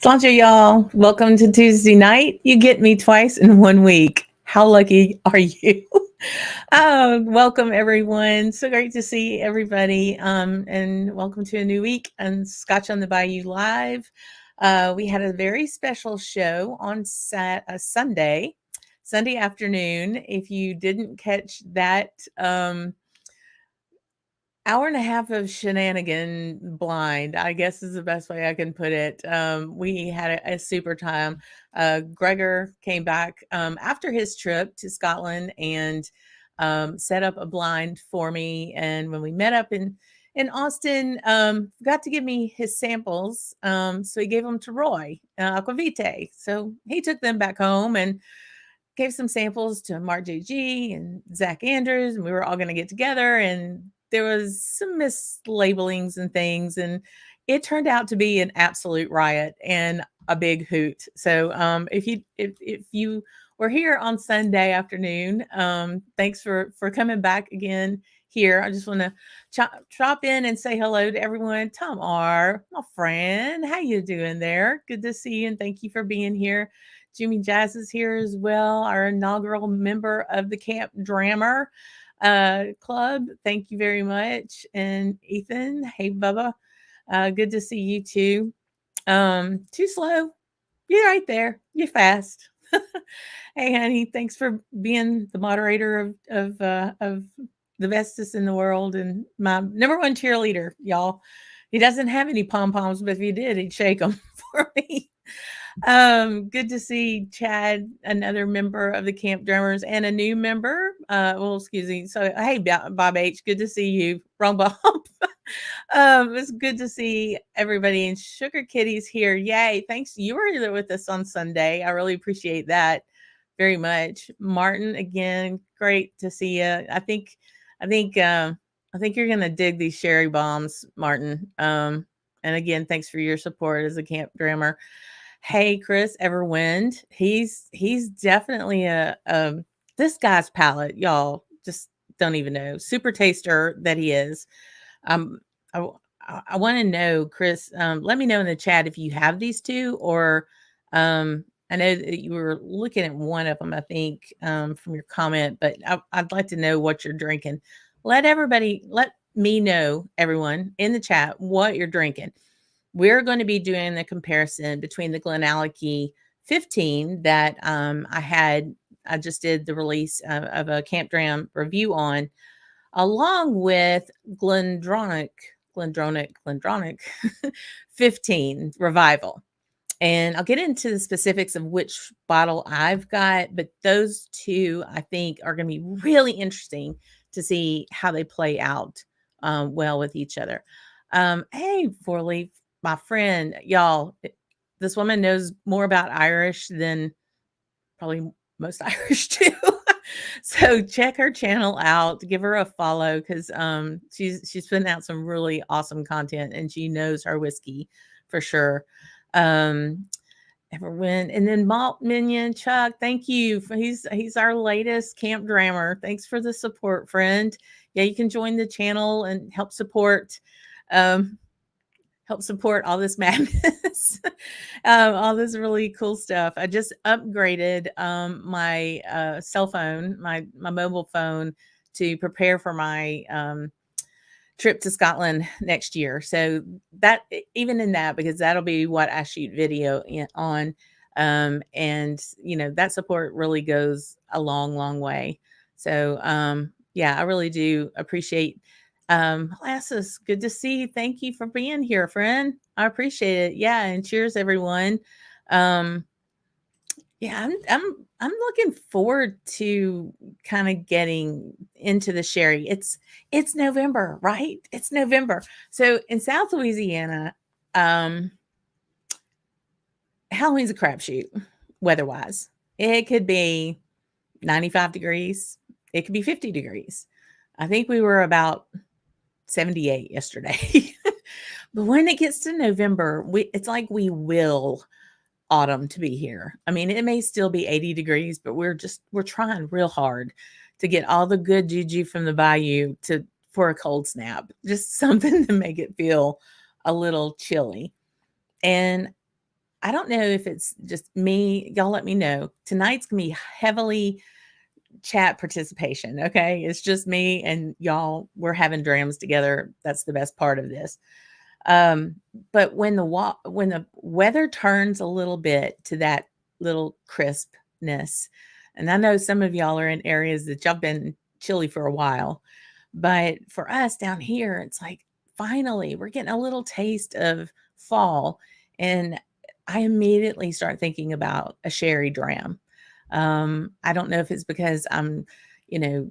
Sláinte, y'all. Welcome to Tuesday night. You get me twice in 1 week. How lucky are you? Welcome, everyone. So great to see everybody. And welcome to a new week on Scotch on the Bayou Live. We had a very special show on Sunday afternoon. If you didn't catch that, hour and a half of shenanigan blind, I guess is the best way I can put it. We had a super time. Gregor came back after his trip to Scotland and set up a blind for me. And when we met up in Austin, got to give me his samples. So he gave them to Roy, aquavitae. So he took them back home and gave some samples to Mark JG and Zach Andrews, and we were all going to get together, and there was some mislabelings and things, and it turned out to be an absolute riot and a big hoot. So if you were here on Sunday afternoon, thanks for coming back again here. I just want to drop in and say hello to everyone. Tom R, my friend, how you doing there? Good to see you, and thank you for being here. Jimmy Jazz is here as well, our inaugural member of the Camp Drammer club. Thank you very much. And Ethan, hey Bubba, good to see you too. Too slow. You're right there. You're fast. Hey honey, thanks for being the moderator of the bestest in the world and my number one cheerleader, y'all. He doesn't have any pom-poms, but if he did, he'd shake them for me. Good to see Chad, another member of the Camp Drummers, and a new member. Excuse me. So, hey, Bob H, good to see you. Wrong Bob. It's good to see everybody. And Sugar Kitty's here. Yay! Thanks. You were there with us on Sunday. I really appreciate that very much. Martin, again, great to see you. I think you're gonna dig these sherry bombs, Martin. And again, thanks for your support as a Camp Drammer. Hey, Chris Everwind. He's definitely this guy's palate, y'all just don't even know. Super taster that he is. I want to know, Chris. Let me know in the chat if you have these two, or I know that you were looking at one of them, I think, from your comment, but I'd like to know what you're drinking. Let me know, everyone in the chat, what you're drinking. We're going to be doing the comparison between the GlenAllachie 15 that I just did the release of a Camp Dram review on, along with GlenDronach 15 Revival. And I'll get into the specifics of which bottle I've got, but those two I think are going to be really interesting to see how they play out well with each other. Hey, Four Leaf, my friend, y'all, this woman knows more about Irish than probably most Irish do. So check her channel out, give her a follow, because she's putting out some really awesome content and she knows her whiskey for sure. Everyone, and then Malt Minion Chuck, thank you. He's our latest Camp Drammer. Thanks for the support, friend. Yeah, you can join the channel and help support all this madness, all this really cool stuff. I just upgraded my cell phone, my mobile phone, to prepare for my trip to Scotland next year. So that, even in that, because that'll be what I shoot video on. And that support really goes a long way. So yeah, I really do appreciate. Molasses, good to see you. Thank you for being here, friend. I appreciate it. Yeah, and cheers, everyone. Yeah, I'm looking forward to kind of getting into the sherry. It's November, right? It's November. So in South Louisiana, Halloween's a crapshoot weather-wise. It could be 95 degrees. It could be 50 degrees. I think we were about 78 yesterday. But when it gets to November, it's like we will autumn to be here. I mean, it may still be 80 degrees, but we're trying real hard to get all the good juju from the Bayou for a cold snap, just something to make it feel a little chilly. And I don't know if it's just me. Y'all let me know. Tonight's gonna be heavily chat participation. Okay. It's just me and y'all. We're having drams together. That's the best part of this. Um, but when the weather turns a little bit to that little crispness, and I know some of y'all are in areas that y'all been chilly for a while, but for us down here, it's like finally we're getting a little taste of fall, and I immediately start thinking about a sherry dram. I don't know if it's because I'm, you know,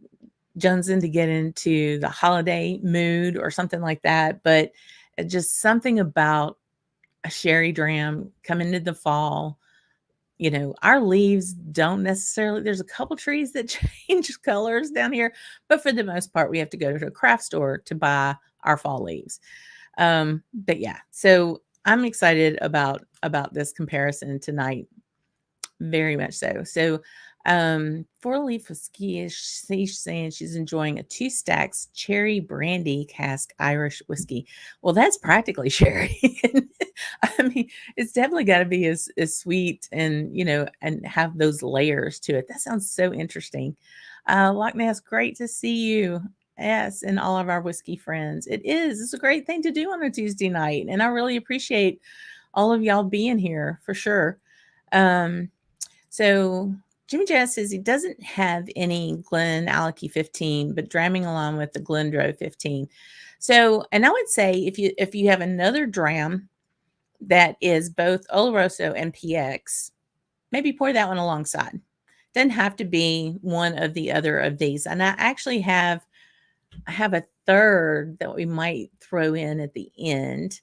jonesing to get into the holiday mood or something like that, but just something about a sherry dram coming into the fall. You know, our leaves don't necessarily, there's a couple trees that change colors down here, but for the most part, we have to go to a craft store to buy our fall leaves. But yeah, so I'm excited about this comparison tonight. Very much so. So, Four Leaf Whiskey is she's saying she's enjoying a two stacks cherry brandy cask Irish whiskey. Well, that's practically sherry. I mean, it's definitely got to be as sweet and and have those layers to it. That sounds so interesting. Loch Ness, great to see you. Yes, and all of our whiskey friends. It is. It's a great thing to do on a Tuesday night, and I really appreciate all of y'all being here for sure. Um, so Jimmy Jazz says he doesn't have any GlenAllachie 15, but dramming along with the GlenDronach 15. So, and I would say if you have another dram that is both Oloroso and PX, maybe pour that one alongside. Doesn't have to be one of the other of these. And I have a third that we might throw in at the end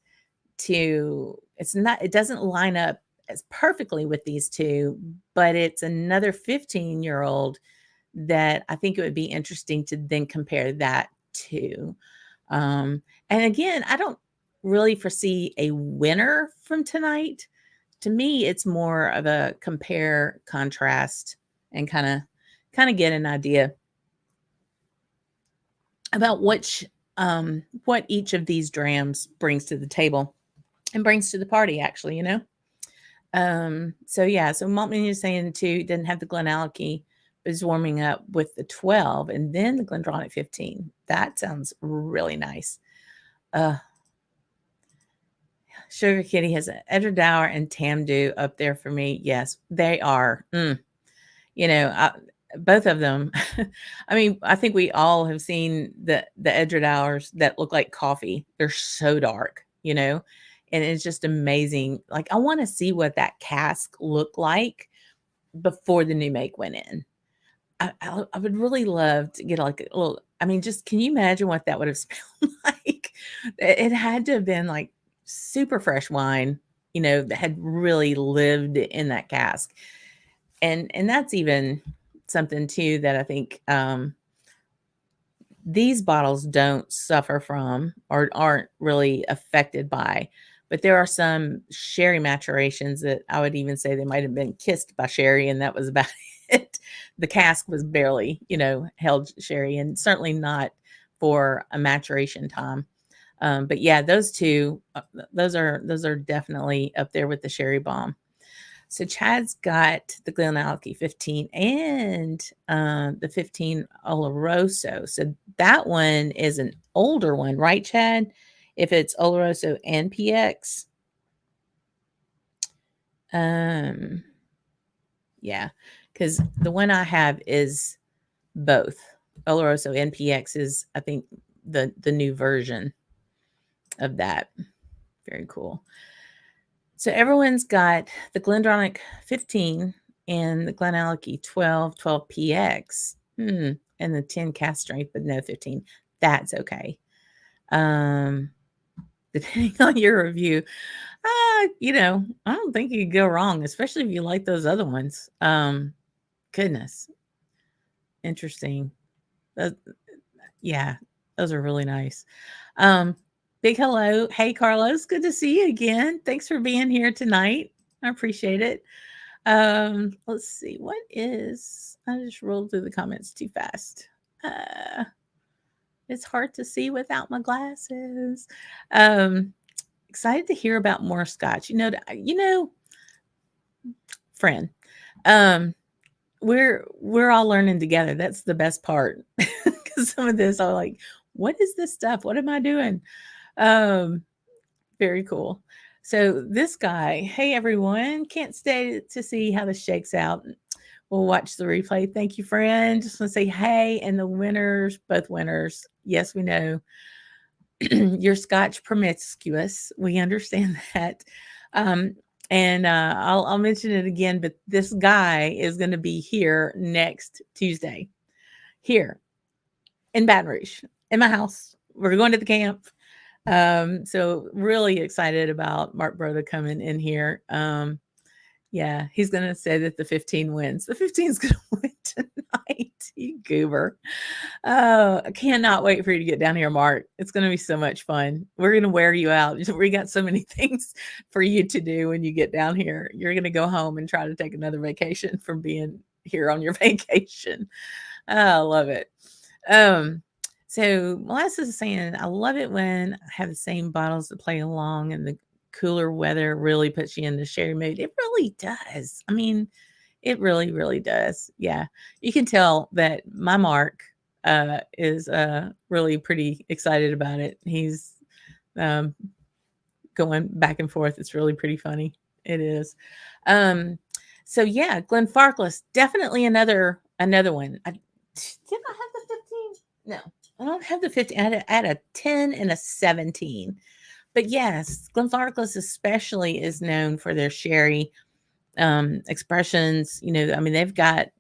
to it doesn't line up as perfectly with these two, but it's another 15-year-old that I think it would be interesting to then compare that to. And again, I don't really foresee a winner from tonight. To me, it's more of a compare, contrast, and kind of get an idea about what each of these drams brings to the table and brings to the party, actually. So yeah, so Maltman is saying too, didn't have the GlenAllachie, but is warming up with the 12 and then the GlenDronach 15. That sounds really nice. Sugar Kitty has an Edradour and Tamdu up there for me. Yes, they are. You know, both of them. I mean, I think we all have seen the Edradours that look like coffee. They're so dark, and it's just amazing. Like I want to see what that cask looked like before the new make went in. I would really love to get like a little. I mean, just can you imagine what that would have smelled like? It had to have been like super fresh wine, that had really lived in that cask. And that's even something too that I think these bottles don't suffer from or aren't really affected by. But there are some sherry maturations that I would even say they might have been kissed by sherry, and that was about it. The cask was barely, held sherry, and certainly not for a maturation time. But yeah, those two, those are definitely up there with the sherry bomb. So Chad's got the GlenAllachie 15 and the 15 Oloroso. So that one is an older one, right, Chad? If it's Oloroso and PX. Yeah, because the one I have is both. Oloroso and PX is, I think, the new version of that. Very cool. So everyone's got the GlenDronach 15 and the GlenAllachie 12 PX, and the 10 cast strength, but no 15. That's okay. Depending on your review, I don't think you could go wrong, especially if you like those other ones. Goodness, interesting. Yeah, those are really nice. Big hello. Hey, Carlos. Good to see you again. Thanks for being here tonight. I appreciate it. Let's see. I just rolled through the comments too fast. It's hard to see without my glasses. Excited to hear about more Scotch. friend. Um, we're all learning together. That's the best part. Because some of this, I'm like, what is this stuff? What am I doing? Um, Very cool. So this guy, hey everyone, can't stay to see how this shakes out. We'll watch the replay. Thank you, friend. Just want to say hey, and the winners, both winners. Yes, we know you're Scotch promiscuous. We understand that. Um, and I'll mention it again, but this guy is going to be here next Tuesday, here in Baton Rouge, in my house. We're going to the camp. So really excited about Mark Broda coming in here. Yeah, he's gonna say that the 15 wins. The 15 is gonna win tonight. You goober. Oh, I cannot wait for you to get down here, Mark. It's gonna be so much fun. We're gonna wear you out. We got so many things for you to do when you get down here. You're gonna go home and try to take another vacation from being here on your vacation. Oh, I love it. Um, so Molasses is saying, I love it when I have the same bottles to play along and the cooler weather really puts you in the sherry mood. It really does. I mean, it really, really does. Yeah. You can tell that my Mark is really pretty excited about it. He's um, going back and forth. It's really pretty funny. It is. So yeah, Glenfarclas, definitely another one. Did I have the 15? No, I don't have the 15. I had a 10 and a 17. But yes, Glenfarclas especially is known for their sherry expressions. You know, I mean, they've had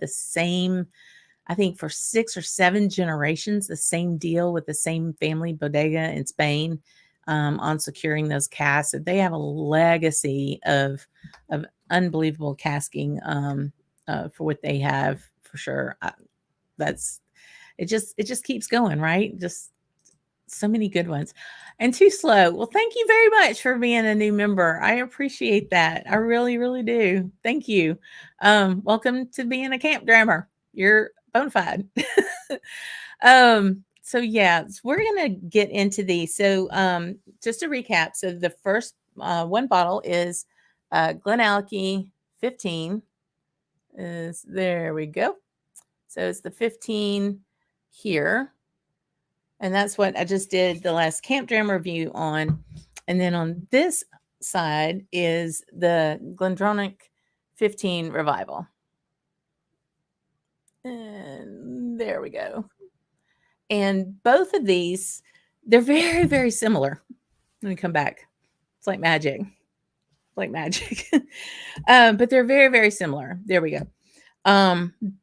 the same, I think for 6 or 7 generations, the same deal with the same family bodega in Spain on securing those casks. They have a legacy of unbelievable casking for what they have for sure. That's it. Just keeps going, right? Just so many good ones. And Too Slow. Well, thank you very much for being a new member. I appreciate that. I really, really do. Thank you. Welcome to being a Camp Drammer. You're bona fide. So yeah, so we're gonna get into these. So just to recap, so the first one bottle is GlenAllachie 15. Is there we go. So it's the 15 here. And that's what I just did the last Camp Drammer review on. And then on this side is the GlenDronach 15 Revival. And there we go. And both of these, they're very, very similar. Let me come back. It's like magic. Like magic. But they're very, very similar. There we go.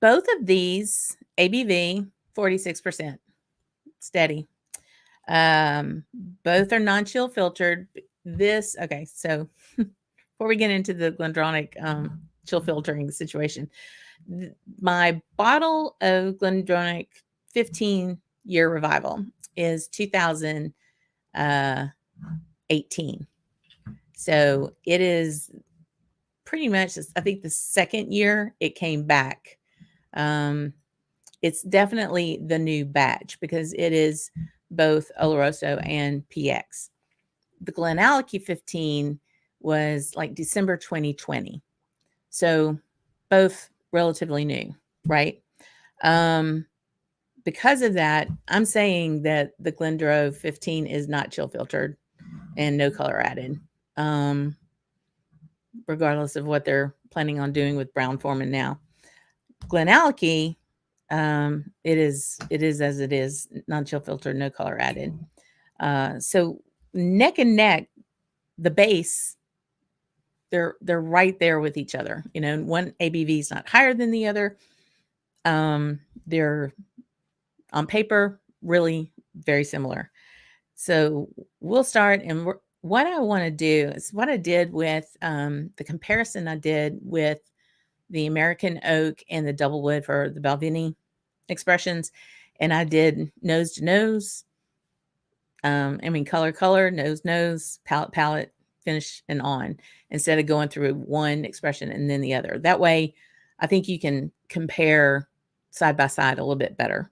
Both of these ABV 46%. Steady. Both are non-chill filtered. This okay, so before we get into the GlenDronach chill filtering situation, my bottle of GlenDronach 15-year revival is 2018. So it is pretty much, I think, the second year it came back. It's definitely the new batch because it is both Oloroso and PX. The GlenAllachie 15 was like December 2020. So both relatively new, right? Because of that, I'm saying that the GlenDronach 15 is not chill filtered and no color added. Regardless of what they're planning on doing with brown forming now. GlenAllachie, it is as it is, non-chill filter, no color added. So neck and neck, the base, they're right there with each other. You know, one ABV is not higher than the other. They're on paper really very similar. So we'll start, and what I want to do is what I did with the comparison I did with the American oak and the double wood for the Balvenie expressions. And I did nose to nose. Color, nose, palette, finish, and on, instead of going through one expression and then the other. That way, I think you can compare side by side a little bit better.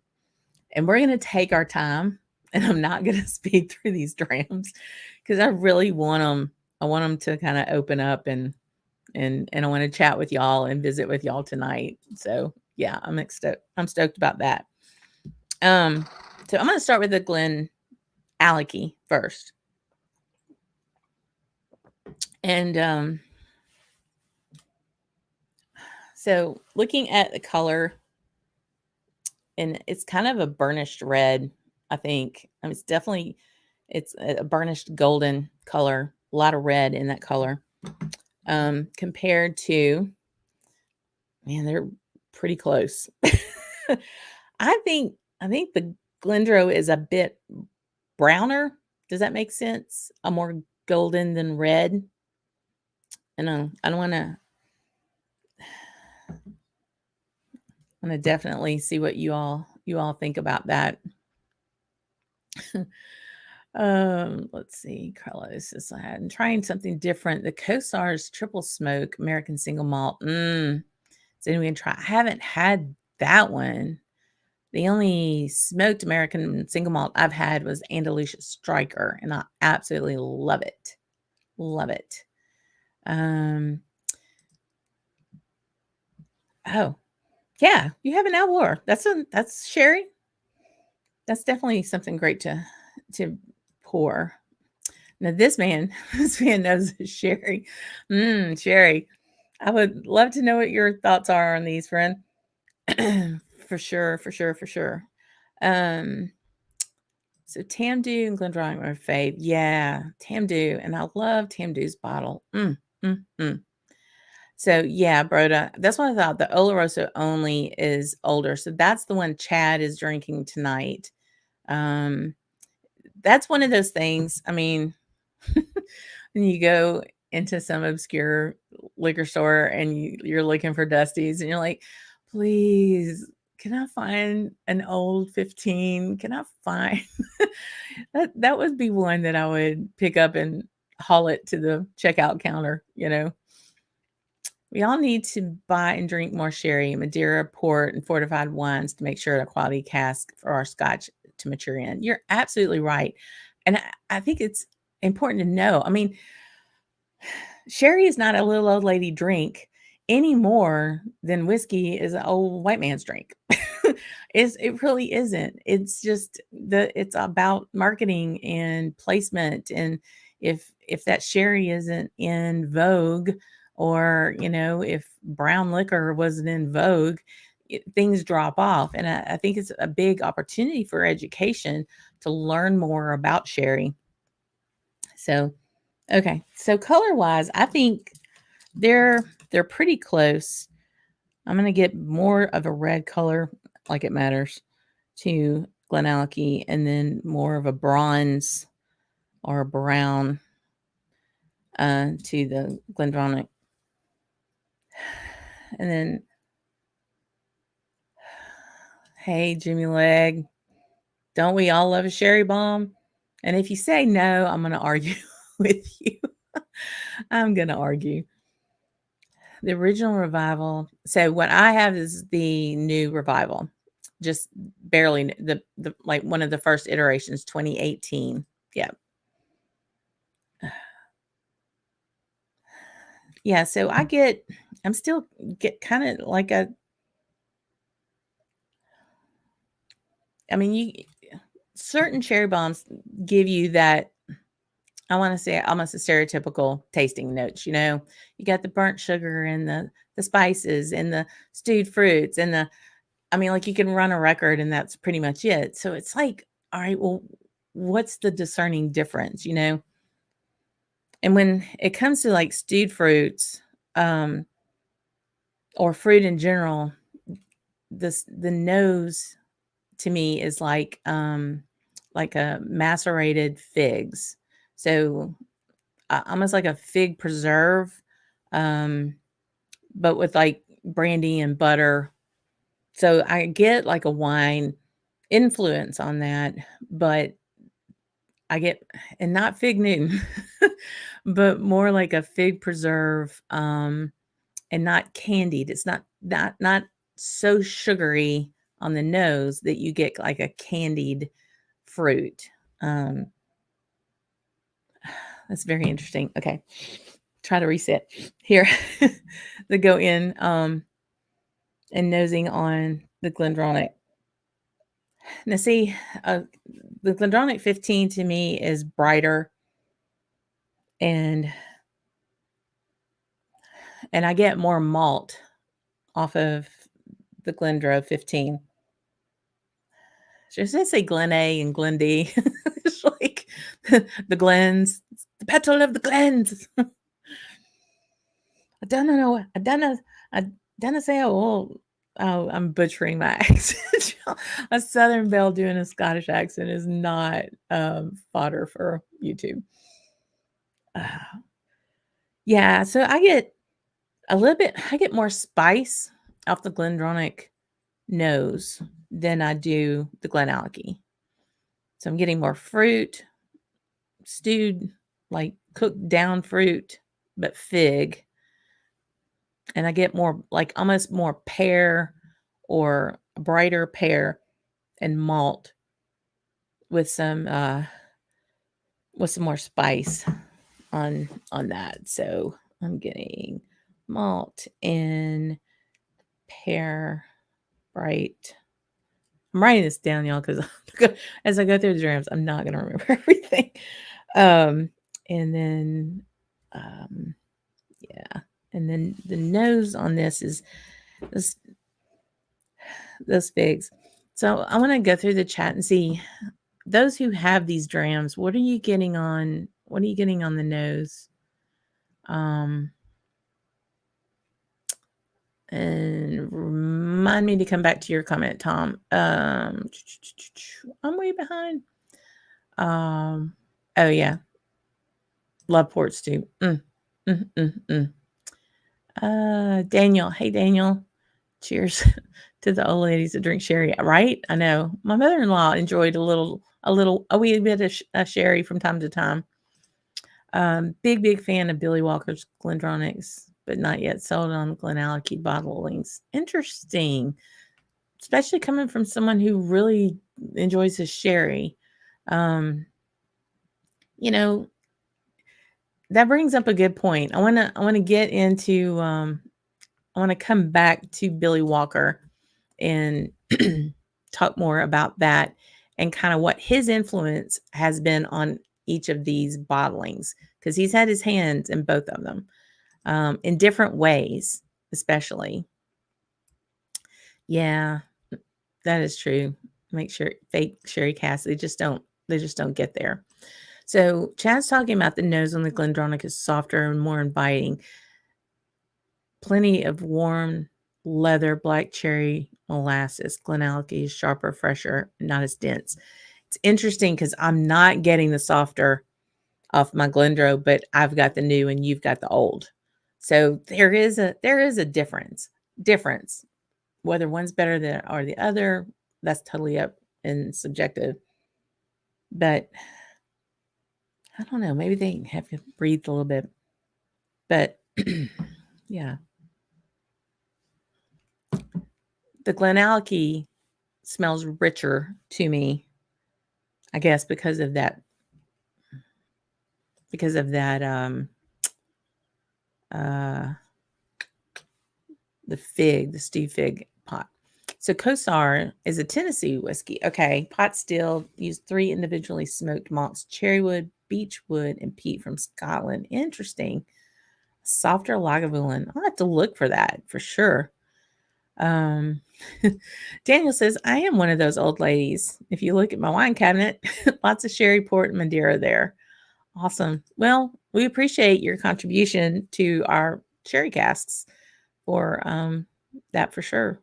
And we're going to take our time, and I'm not going to speed through these drams because I really want them. I want them to kind of open up and and I want to chat with y'all and visit with y'all tonight. So yeah, I'm stoked about that. So I'm going to start with the GlenAllachie first. And so looking at the color, and it's kind of a burnished red, I think. I mean, it's a burnished golden color, a lot of red in that color. Compared to, man, they're pretty close. I think the GlenDronach is a bit browner. Does that make sense? A more golden than red. I don't want to definitely see what you all think about that. Let's see. Carlos is I'm trying something different. The CoStar's triple smoke American single malt. So we can try. I haven't had that one. The only smoked American single malt I've had was Andalusia Striker, and I absolutely love it. Love it. Oh, yeah, you have an Alwar. That's sherry. That's definitely something great to pour. Now this man knows his sherry. Sherry. I would love to know what your thoughts are on these, friend. For sure. So Tamdu and GlenDronach are fave. Yeah, Tamdu, and I love Tamdu's bottle. So yeah, Broda, that's what I thought. The Oloroso only is older, so that's the one Chad is drinking tonight. That's one of those things. I mean, when you go into some obscure liquor store and you're looking for Dusties, and you're like, please, can I find an old 15? Can I find that would be one that I would pick up and haul it to the checkout counter, We all need to buy and drink more sherry, Madeira, port, and fortified wines to make sure a quality cask for our Scotch to mature in. You're absolutely right. And I think it's important to know. I mean, sherry is not a little old lady drink any more than whiskey is an old white man's drink. It really isn't. It's just it's about marketing and placement. And if that sherry isn't in vogue, or if brown liquor wasn't in vogue, things drop off. And I think it's a big opportunity for education to learn more about sherry. So okay, so color wise, I think they're pretty close. I'm gonna get more of a red color, like it matters, to GlenAllachie, and then more of a bronze or a brown to the GlenDronach. And then, hey, Jimmy Leg, don't we all love a sherry bomb? And if you say no, I'm gonna argue with you. I'm gonna argue. The original revival. So what I have is the new revival, just barely the like one of the first iterations, 2018. Yeah. Yeah. So I'm still get kind of like I mean, certain cherry bombs give you that, I want to say, almost a stereotypical tasting notes. You got the burnt sugar and the spices and the stewed fruits and I mean, like you can run a record and that's pretty much it. So it's like, all right, well, what's the discerning difference, And when it comes to like stewed fruits, or fruit in general, the nose to me is like a macerated figs. So almost like a fig preserve, but with like brandy and butter. So I get like a wine influence on that, but I get, and not fig Newton, but more like a fig preserve, and not candied. It's not so sugary on the nose that you get like a candied fruit. That's very interesting. Okay. try to reset here. The go in and nosing on the GlenDronach. Now see, the GlenDronach 15 to me is brighter, and I get more malt off of the GlenDronach 15. Should I say GlenA and GlenD? It's like the Glens, the petal of the Glens. I don't know. I don't say, oh, I'm butchering my accent. A Southern belle doing a Scottish accent is not fodder for YouTube. Yeah, so I get I get more spice off the GlenDronach nose than I do the GlenAllachie. So I'm getting more fruit, stewed, like cooked down fruit, but fig. And I get more, like almost more pear or brighter pear and malt with some more spice on that. So I'm getting malt and pear bright. I'm writing this down, y'all, because as I go through the drams, I'm not gonna remember everything. And then yeah. And then the nose on this is those figs. So I want to go through the chat and see those who have these drams. What are you getting on? What are you getting on the nose? And remind me to come back to your comment, Tom. I'm way behind. Oh yeah, love port stew. Daniel, hey Daniel, cheers to the old ladies that drink sherry. Right? I know my mother-in-law enjoyed a wee bit of sherry from time to time. Big fan of Billy Walker's GlenDronachs, but not yet sold on GlenAllachie bottlings. Interesting, especially coming from someone who really enjoys his sherry. You know, that brings up a good point. I want to get into I want to come back to Billy Walker and talk more about that and kind of what his influence has been on each of these bottlings, because he's had his hands in both of them in different ways, especially. Yeah, that is true. Make sure fake sherry casks, they just don't get there. So Chad's talking about the nose on the GlenDronach is softer and more inviting. Plenty of warm leather, black cherry molasses. GlenAllachie is sharper, fresher, not as dense. It's interesting because I'm not getting the softer off my GlenDronach, but I've got the new and you've got the old. So there is a difference. Whether one's better than or the other, that's totally up and subjective. But I don't know. Maybe they have to breathe a little bit. But yeah. The GlenAllachie smells richer to me, I guess, because of that the stewed fig pot. So Kosar is a Tennessee whiskey. Okay, pot still used 3 individually smoked malts: cherrywood, beechwood, and peat from Scotland. Interesting. Softer Lagavulin. I'll have to look for that for sure. Daniel says, I am one of those old ladies. If you look at my wine cabinet, lots of sherry, port, and Madeira there. Awesome. Well, we appreciate your contribution to our sherry casks for that for sure.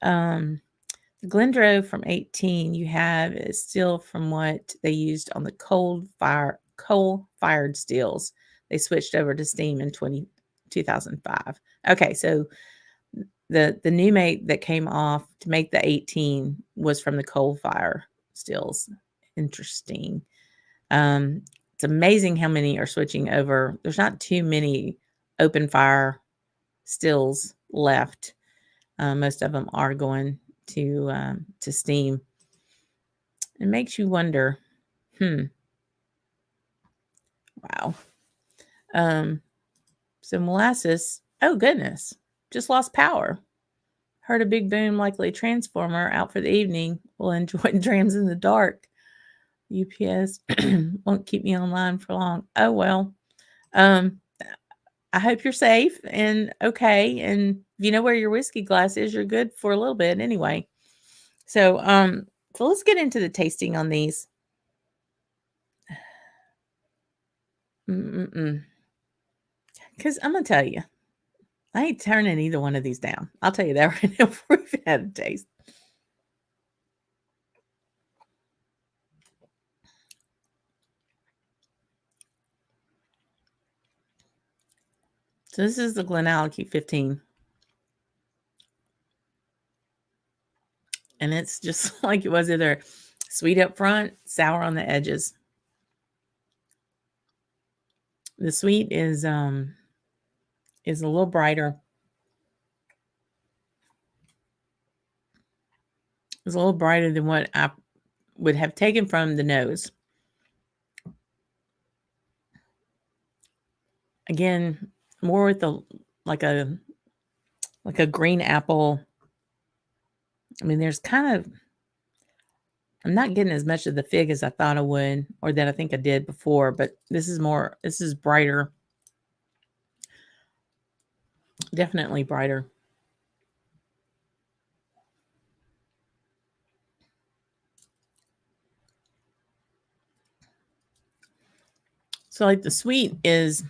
The GlenDronach from 18 you have is still from what they used on the coal-fired stills. They switched over to steam in 2005. Okay, so the new make that came off to make the 18 was from the coal fire stills. Interesting. It's amazing how many are switching over. There's not too many open fire stills left. Most of them are going to steam. It makes you wonder. Wow. So molasses, oh goodness, just lost power. Heard a big boom, likely a transformer out for the evening. Will enjoy drams in the dark. UPS won't keep me online for long. Oh well. Um, I hope you're safe and okay. And if you know where your whiskey glass is, you're good for a little bit anyway. So let's get into the tasting on these. Because I'm gonna tell you, I ain't turning either one of these down. I'll tell you that right now before we've had a taste. So this is the GlenAllachie 15. And it's just like it was either sweet up front, sour on the edges. The sweet is a little brighter. It's a little brighter than what I would have taken from the nose. Again, more with the like a green apple. I mean, there's kind of I'm not getting as much of the fig as I thought I would, or that I think I did before, but this is brighter. Definitely brighter. So like the sweet is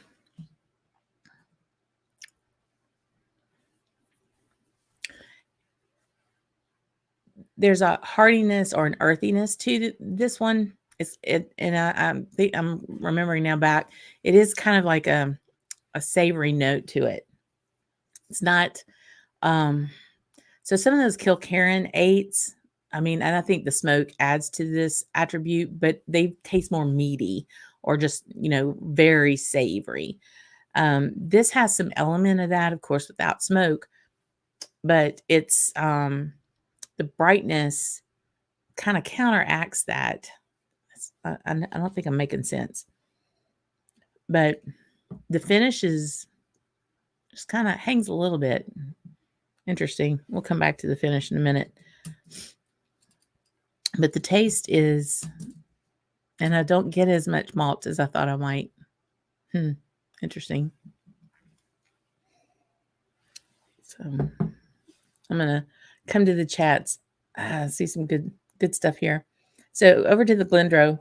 there's a hardiness or an earthiness to this one. I think I'm remembering now back. It is kind of like a savory note to it. It's not so some of those Kilkerran eights, I mean, and I think the smoke adds to this attribute, but they taste more meaty or just, very savory. This has some element of that, of course, without smoke, but it's the brightness kind of counteracts that. I don't think I'm making sense, but the finish is just kind of hangs a little bit. Interesting. We'll come back to the finish in a minute. But the taste is, and I don't get as much malt as I thought I might. Interesting. So I'm gonna come to the chats. See some good stuff here. So over to the GlenDronach.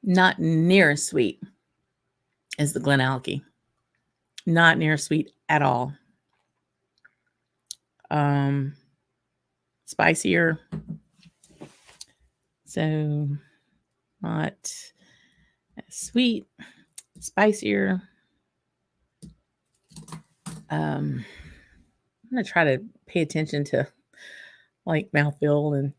Not near as sweet as the GlenAllachie. Not near sweet at all. Spicier. So not sweet, spicier. I'm gonna try to pay attention to like mouthfeel and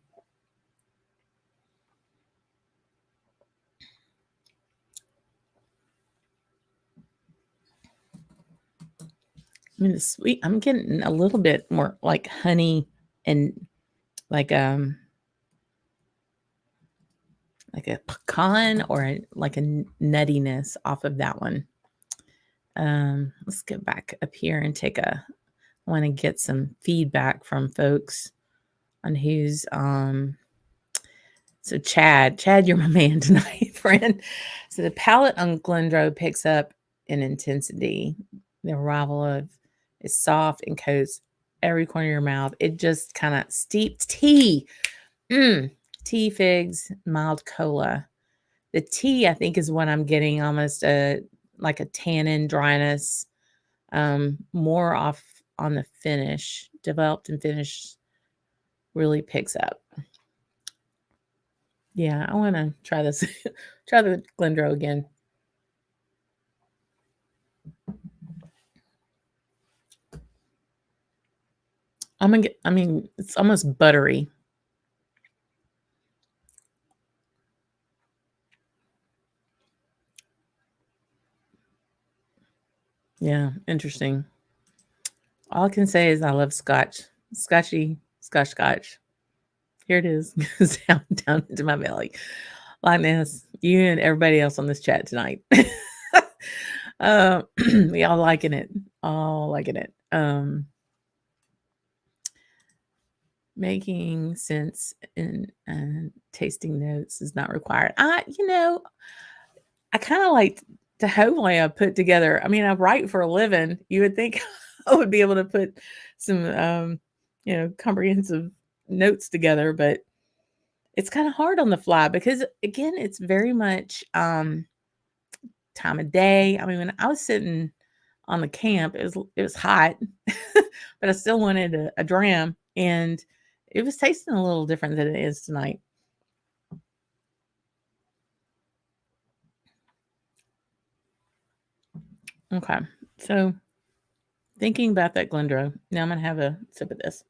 I mean the sweet. I'm getting a little bit more like honey and like a pecan or like a nuttiness off of that one. Let's get back up here and I want to get some feedback from folks on who's so Chad, you're my man tonight, friend. So the palate on GlenDronach picks up in intensity. The arrival of is soft and coats every corner of your mouth. It just kind of steeped tea. Tea, figs, mild cola. The tea, I think, is what I'm getting almost like a tannin dryness, more off on the finish. Developed and finished really picks up. Yeah, I want to try this. Try the GlenDronach again. I mean, it's almost buttery. Yeah, interesting. All I can say is I love Scotch. Scotch. Here it is. Down into my belly. Like this. You and everybody else on this chat tonight. We all liking it. All liking it. Making sense in tasting notes is not required. I kind of like to hopefully I put together. I mean, I write for a living. You would think I would be able to put some, comprehensive notes together, but it's kind of hard on the fly because again, it's very much time of day. I mean, when I was sitting on the camp, it was hot, but I still wanted a dram, and it was tasting a little different than it is tonight. Okay, so thinking about that GlenDronach, now I'm gonna have a sip of this.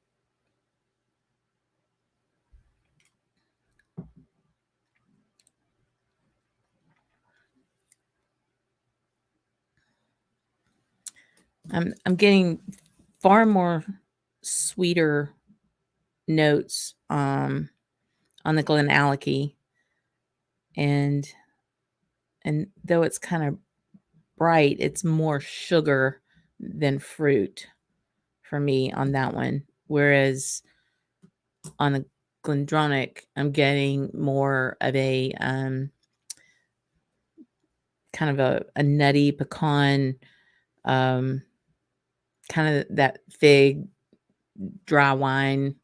I'm getting far more sweeter notes on the GlenAllachie, and though it's kind of bright, it's more sugar than fruit for me on that one. Whereas on the GlenDronach, I'm getting more of a kind of a nutty pecan, kind of that fig dry wine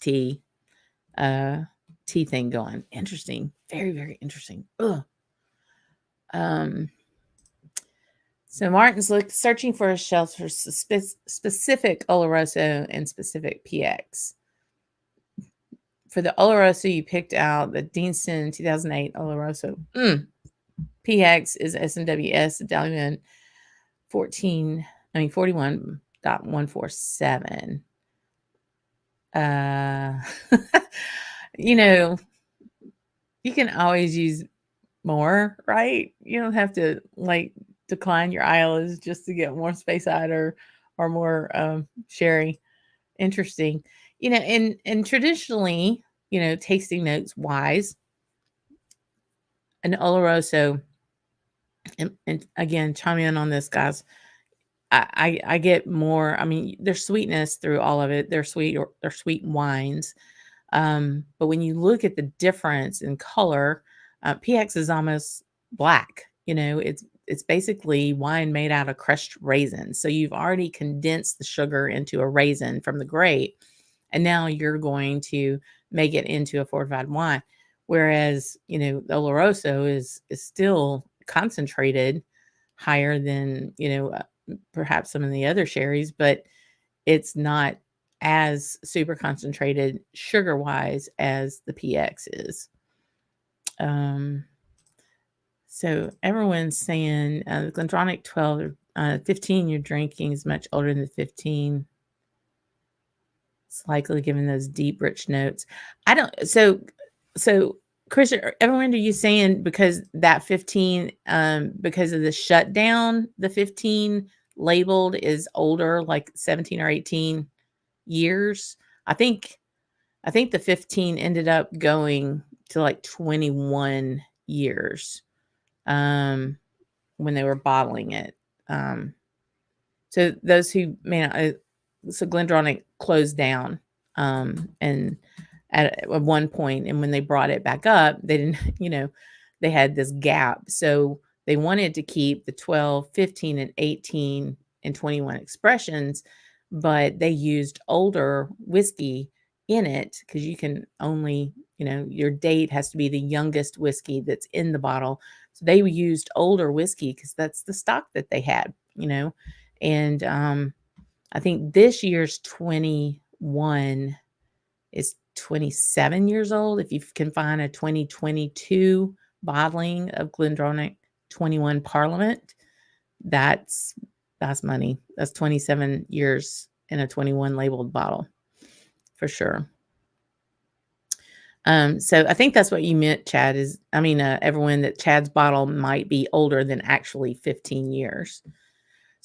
tea thing going. Interesting. Very, very interesting. Ugh. So Martin's searching for a shelf for specific Oloroso and specific PX. For the Oloroso, you picked out the Deanston 2008 Oloroso. PX is SNWS Dalian 41.147. You can always use more, right? You don't have to decline your Islays just to get more space out or more sherry. Interesting. And traditionally, tasting notes wise, an Oloroso, and again, chime in on this, guys. I get more. I mean, there's sweetness through all of it. They're sweet wines. But when you look at the difference in color, PX is almost black. It's basically wine made out of crushed raisins. So you've already condensed the sugar into a raisin from the grape, and now you're going to make it into a fortified wine. Whereas, the Oloroso is still concentrated higher than, perhaps some of the other sherries, but it's not as super concentrated sugar wise as the PX is. So everyone's saying the GlenDronach 12 15 you're drinking is much older than the 15. It's likely given those deep, rich notes. I don't. So Chris, everyone, are you saying because that 15, because of the shutdown, the 15 labeled is older, like 17 or 18 years? I think the 15 ended up going to like 21 years when they were bottling it. So those who may not, so GlenDronach closed down and at one point, and when they brought it back up, they didn't, they had this gap. So they wanted to keep the 12, 15, and 18 and 21 expressions, but they used older whiskey in it because you can only, your date has to be the youngest whiskey that's in the bottle. So they used older whiskey because that's the stock that they had, and I think this year's 21 is 27 years old. If you can find a 2022 bottling of GlenDronach 21 Parliament, that's money. That's 27 years in a 21 labeled bottle for sure. So I think that's what you meant, Chad, everyone, that Chad's bottle might be older than actually 15 years.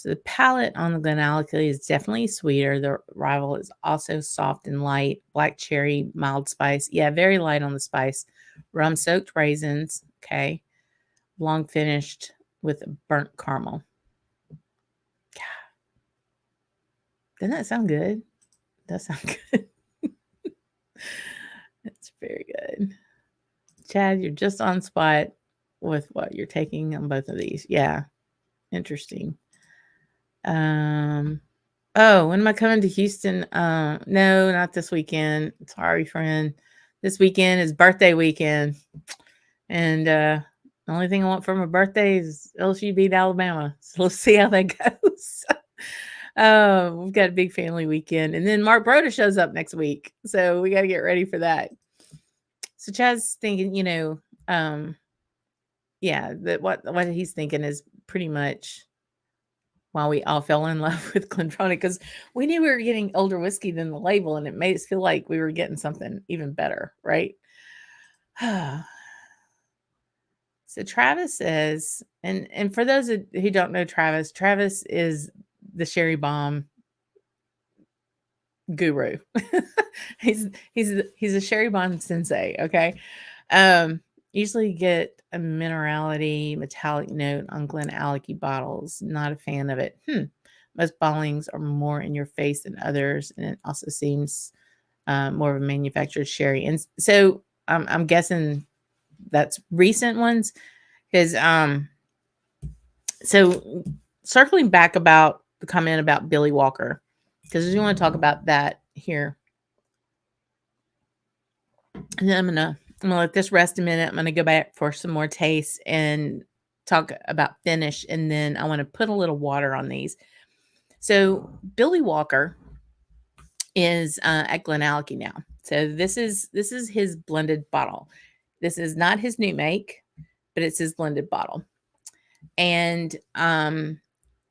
So the palate on the GlenAllachie is definitely sweeter. The rival is also soft and light. Black cherry, mild spice. Yeah, very light on the spice. Rum soaked raisins. Okay. Long finished with burnt caramel. Doesn't that sound good? That sounds good. That's very good. Chad, you're just on spot with what you're taking on both of these. Yeah. Interesting. Oh, when am I coming to Houston? No, not this weekend. Sorry, friend. This weekend is birthday weekend. And the only thing I want for my birthday is LSU beat Alabama. So let's see how that goes. We've got a big family weekend. And then Mark Broda shows up next week. So we got to get ready for that. So Chad's thinking, yeah, that what he's thinking is pretty much why we all fell in love with GlenDronach, because we knew we were getting older whiskey than the label, and it made us feel like we were getting something even better, right? So Travis says, and for those who don't know Travis is the Sherry Bomb guru. he's a Sherry Bomb sensei. Okay. Usually get a minerality metallic note on GlenAllachie bottles. Not a fan of it. Most bottlings are more in your face than others, and it also seems more of a manufactured sherry. And so I'm guessing that's recent ones, because so circling back about the comment about Billy Walker, because we want to talk about that here. And then I'm gonna let this rest a minute. I'm gonna go back for some more taste and talk about finish, and then I want to put a little water on these. So Billy Walker is at GlenAllachie now. So this is his blended bottle. This is not his new make, but it's his blended bottle. And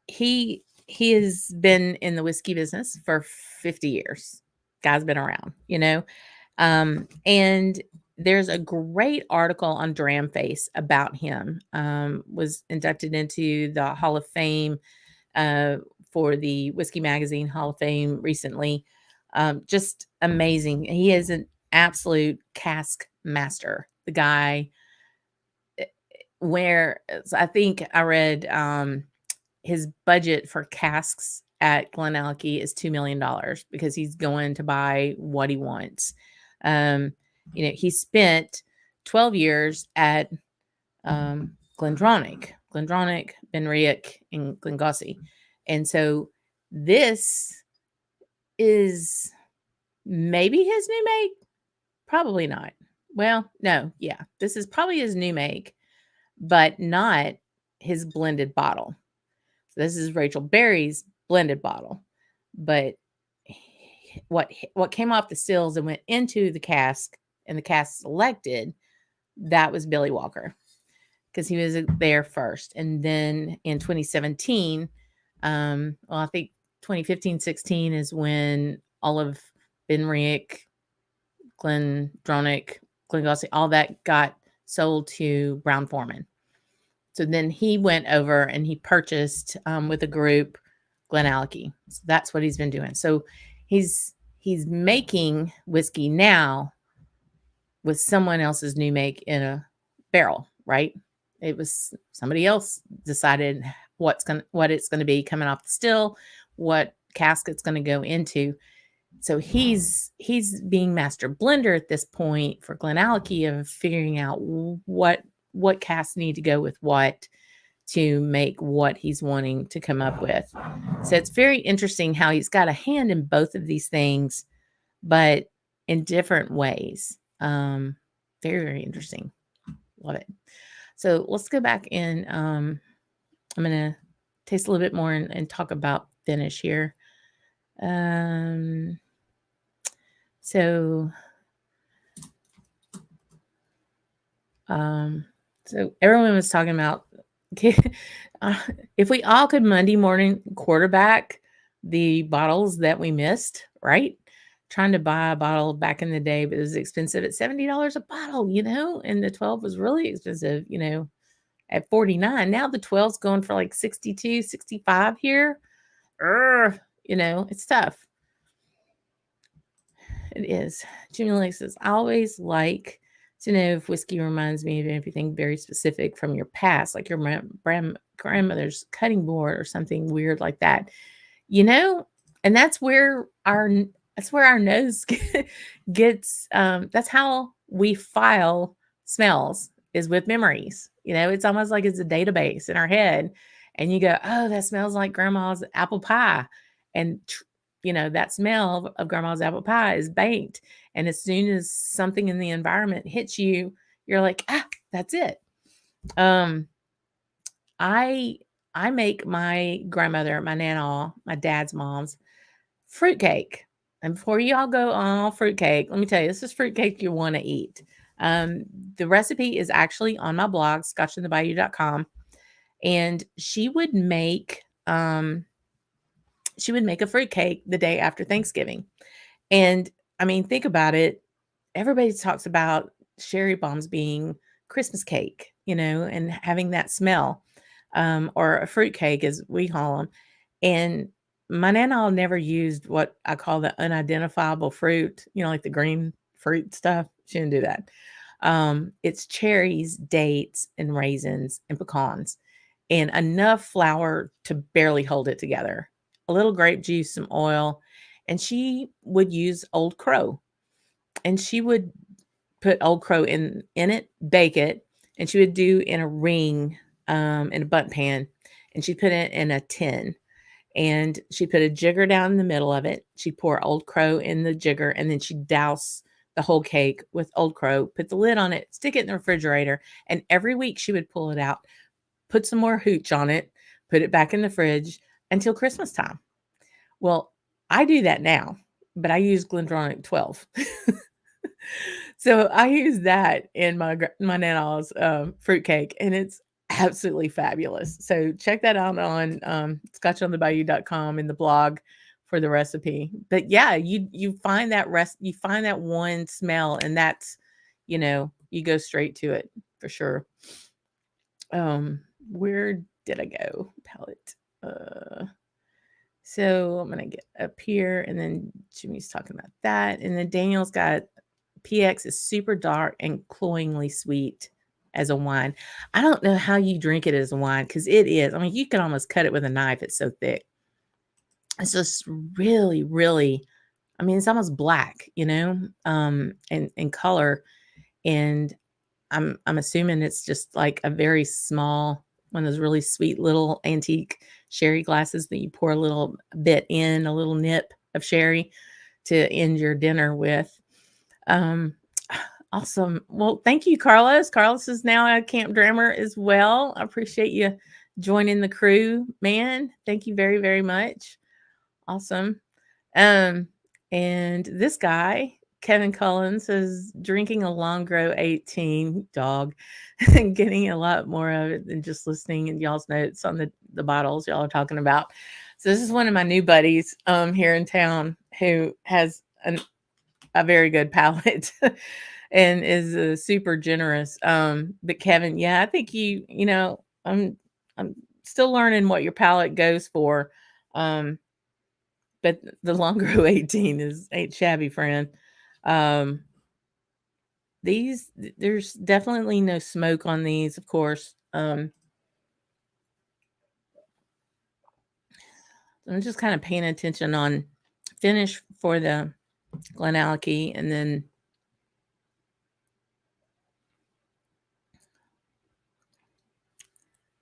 he has been in the whiskey business for 50 years. Guy's been around, and there's a great article on Dramface about him. Was inducted into the Hall of Fame for the Whiskey Magazine Hall of Fame recently. Just amazing. He is an absolute cask master. The guy, where I think I read his budget for casks at GlenAllachie is $2 million, because he's going to buy what he wants. He spent 12 years at GlenDronach, BenRiach, and Glengosse. And so this is maybe his new make. Probably not. Well, no, yeah. This is probably his new make, but not his blended bottle. So this is Rachel Berry's blended bottle. But what came off the stills and went into the cask, and the cask selected, that was Billy Walker, because he was there first. And then in 2017, I think 2015, 16 is when all of BenRiach, GlenDronach, Glengosse, all that got sold to Brown-Forman. So then he went over and he purchased with a group GlenAllachie. So that's what he's been doing. So he's making whiskey now with someone else's new make in a barrel, right? It was somebody else decided what it's going to be coming off the still, what cask it's going to go into. So he's being master blender at this point for GlenAllachie, of figuring out what casks need to go with what to make what he's wanting to come up with. So it's very interesting how he's got a hand in both of these things, but in different ways. Very, very interesting. Love it. So let's go back and I'm going to taste a little bit more and talk about finish here. So everyone was talking about if we all could Monday morning quarterback the bottles that we missed, right? Trying to buy a bottle back in the day, but it was expensive at $70 a bottle, and the 12 was really expensive, at 49. Now the 12's going for like 62, 65 here. It's tough. It is. Jimmy Lake says, I always like to know if whiskey reminds me of anything very specific from your past, like your grandmother's cutting board or something weird like that. And that's where our nose gets. That's how we file smells, is with memories. It's almost like it's a database in our head, and you go, oh, that smells like grandma's apple pie, and that smell of grandma's apple pie is baked. And as soon as something in the environment hits you, you're like, that's it. I make my grandmother, my nana, my dad's mom's fruitcake. And before y'all go on fruitcake, let me tell you, this is fruitcake you want to eat. The recipe is actually on my blog, scotchandthebayou.com. And she would make a fruitcake the day after Thanksgiving. And I mean, think about it. Everybody talks about sherry bombs being Christmas cake, and having that smell, or a fruit cake, as we call them. And my nana never used what I call the unidentifiable fruit, like the green fruit stuff. She didn't do that. It's cherries, dates, and raisins and pecans, and enough flour to barely hold it together. A little grape juice, some oil, and she would use Old Crow. And she would put Old Crow in it, bake it, and she would do in a ring, in a bundt pan, and she'd put it in a tin. And she'd put a jigger down in the middle of it. She'd pour Old Crow in the jigger, and then she'd douse the whole cake with Old Crow, put the lid on it, stick it in the refrigerator, and every week she would pull it out, put some more hooch on it, put it back in the fridge until Christmas time. Well, I do that now, but I use GlenDronach 12. So I use that in my nana's fruitcake, and it's absolutely fabulous. So check that out on scotchandthebayou.com in the blog for the recipe. But yeah, you find that you find that one smell, and that's, you go straight to it for sure. Where did I go? Palette. So I'm gonna get up here, and then Jimmy's talking about that, and then Daniel's got PX is super dark and cloyingly sweet as a wine. I don't know how you drink it as a wine, because it is. I mean, you can almost cut it with a knife. It's so thick. It's just really, really. I mean, it's almost black, in color, and I'm assuming it's just like a very small one of those really sweet little antique sherry glasses that you pour a little bit in, a little nip of sherry to end your dinner with. Awesome. Well, thank you, Carlos. Carlos is now at Camp Drammer as well. I appreciate you joining the crew, man. Thank you very, very much. Awesome. And this guy, Kevin Cullen, says drinking a Longrow 18 dog and getting a lot more of it than just listening in y'all's notes on the bottles y'all are talking about. So this is one of my new buddies here in town who has a very good palate and is super generous. But Kevin, yeah, I think I'm still learning what your palate goes for. But the Longrow 18 ain't shabby, friend. There's definitely no smoke on these, of course. I'm just kind of paying attention on finish for the GlenAllachie, and then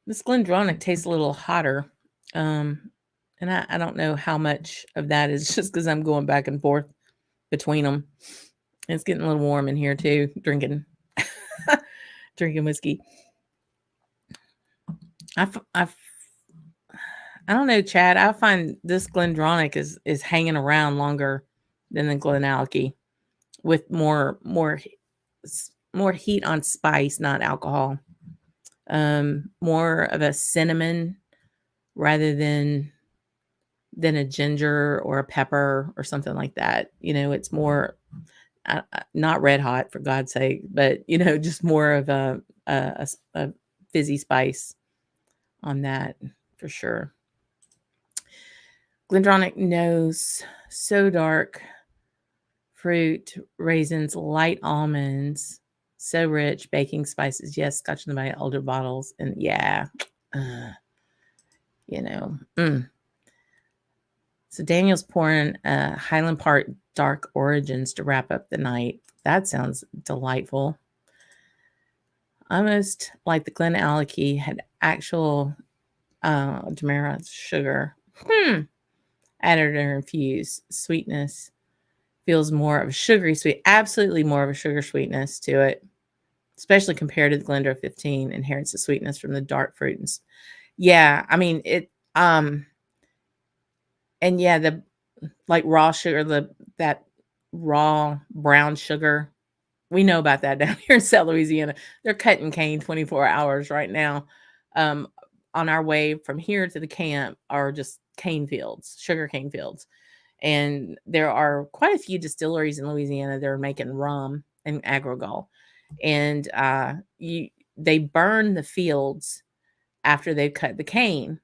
this GlenDronach tastes a little hotter. And I don't know how much of that is just because I'm going back and forth between them. It's getting a little warm in here too, drinking whiskey. I don't know, Chad. I find this GlenDronach is hanging around longer than the GlenAllachie, with more heat on spice, not alcohol. More of a cinnamon rather than a ginger or a pepper or something like that. It's more not red hot, for God's sake, but just more of a fizzy spice on that for sure. GlenDronach nose, so dark. Fruit, raisins, light almonds, so rich. Baking spices, yes. Scotch in the Bayou, older bottles, and yeah, you know. So Daniel's pouring Highland Park Dark Origins to wrap up the night. That sounds delightful. Almost like the GlenAllachie had actual Demerara sugar. Added or infused sweetness. Feels more of a sugary sweet, absolutely more of a sugar sweetness to it, especially compared to the GlenDronach 15. Inherits the sweetness from the dark fruits. Yeah, I mean it. And yeah, the like raw sugar, that raw brown sugar. We know about that down here in South Louisiana. They're cutting cane 24 hours right now. On our way from here to the camp are just cane fields, sugar cane fields. And there are quite a few distilleries in Louisiana that are making rum and agricole. And they burn the fields after they've cut the cane.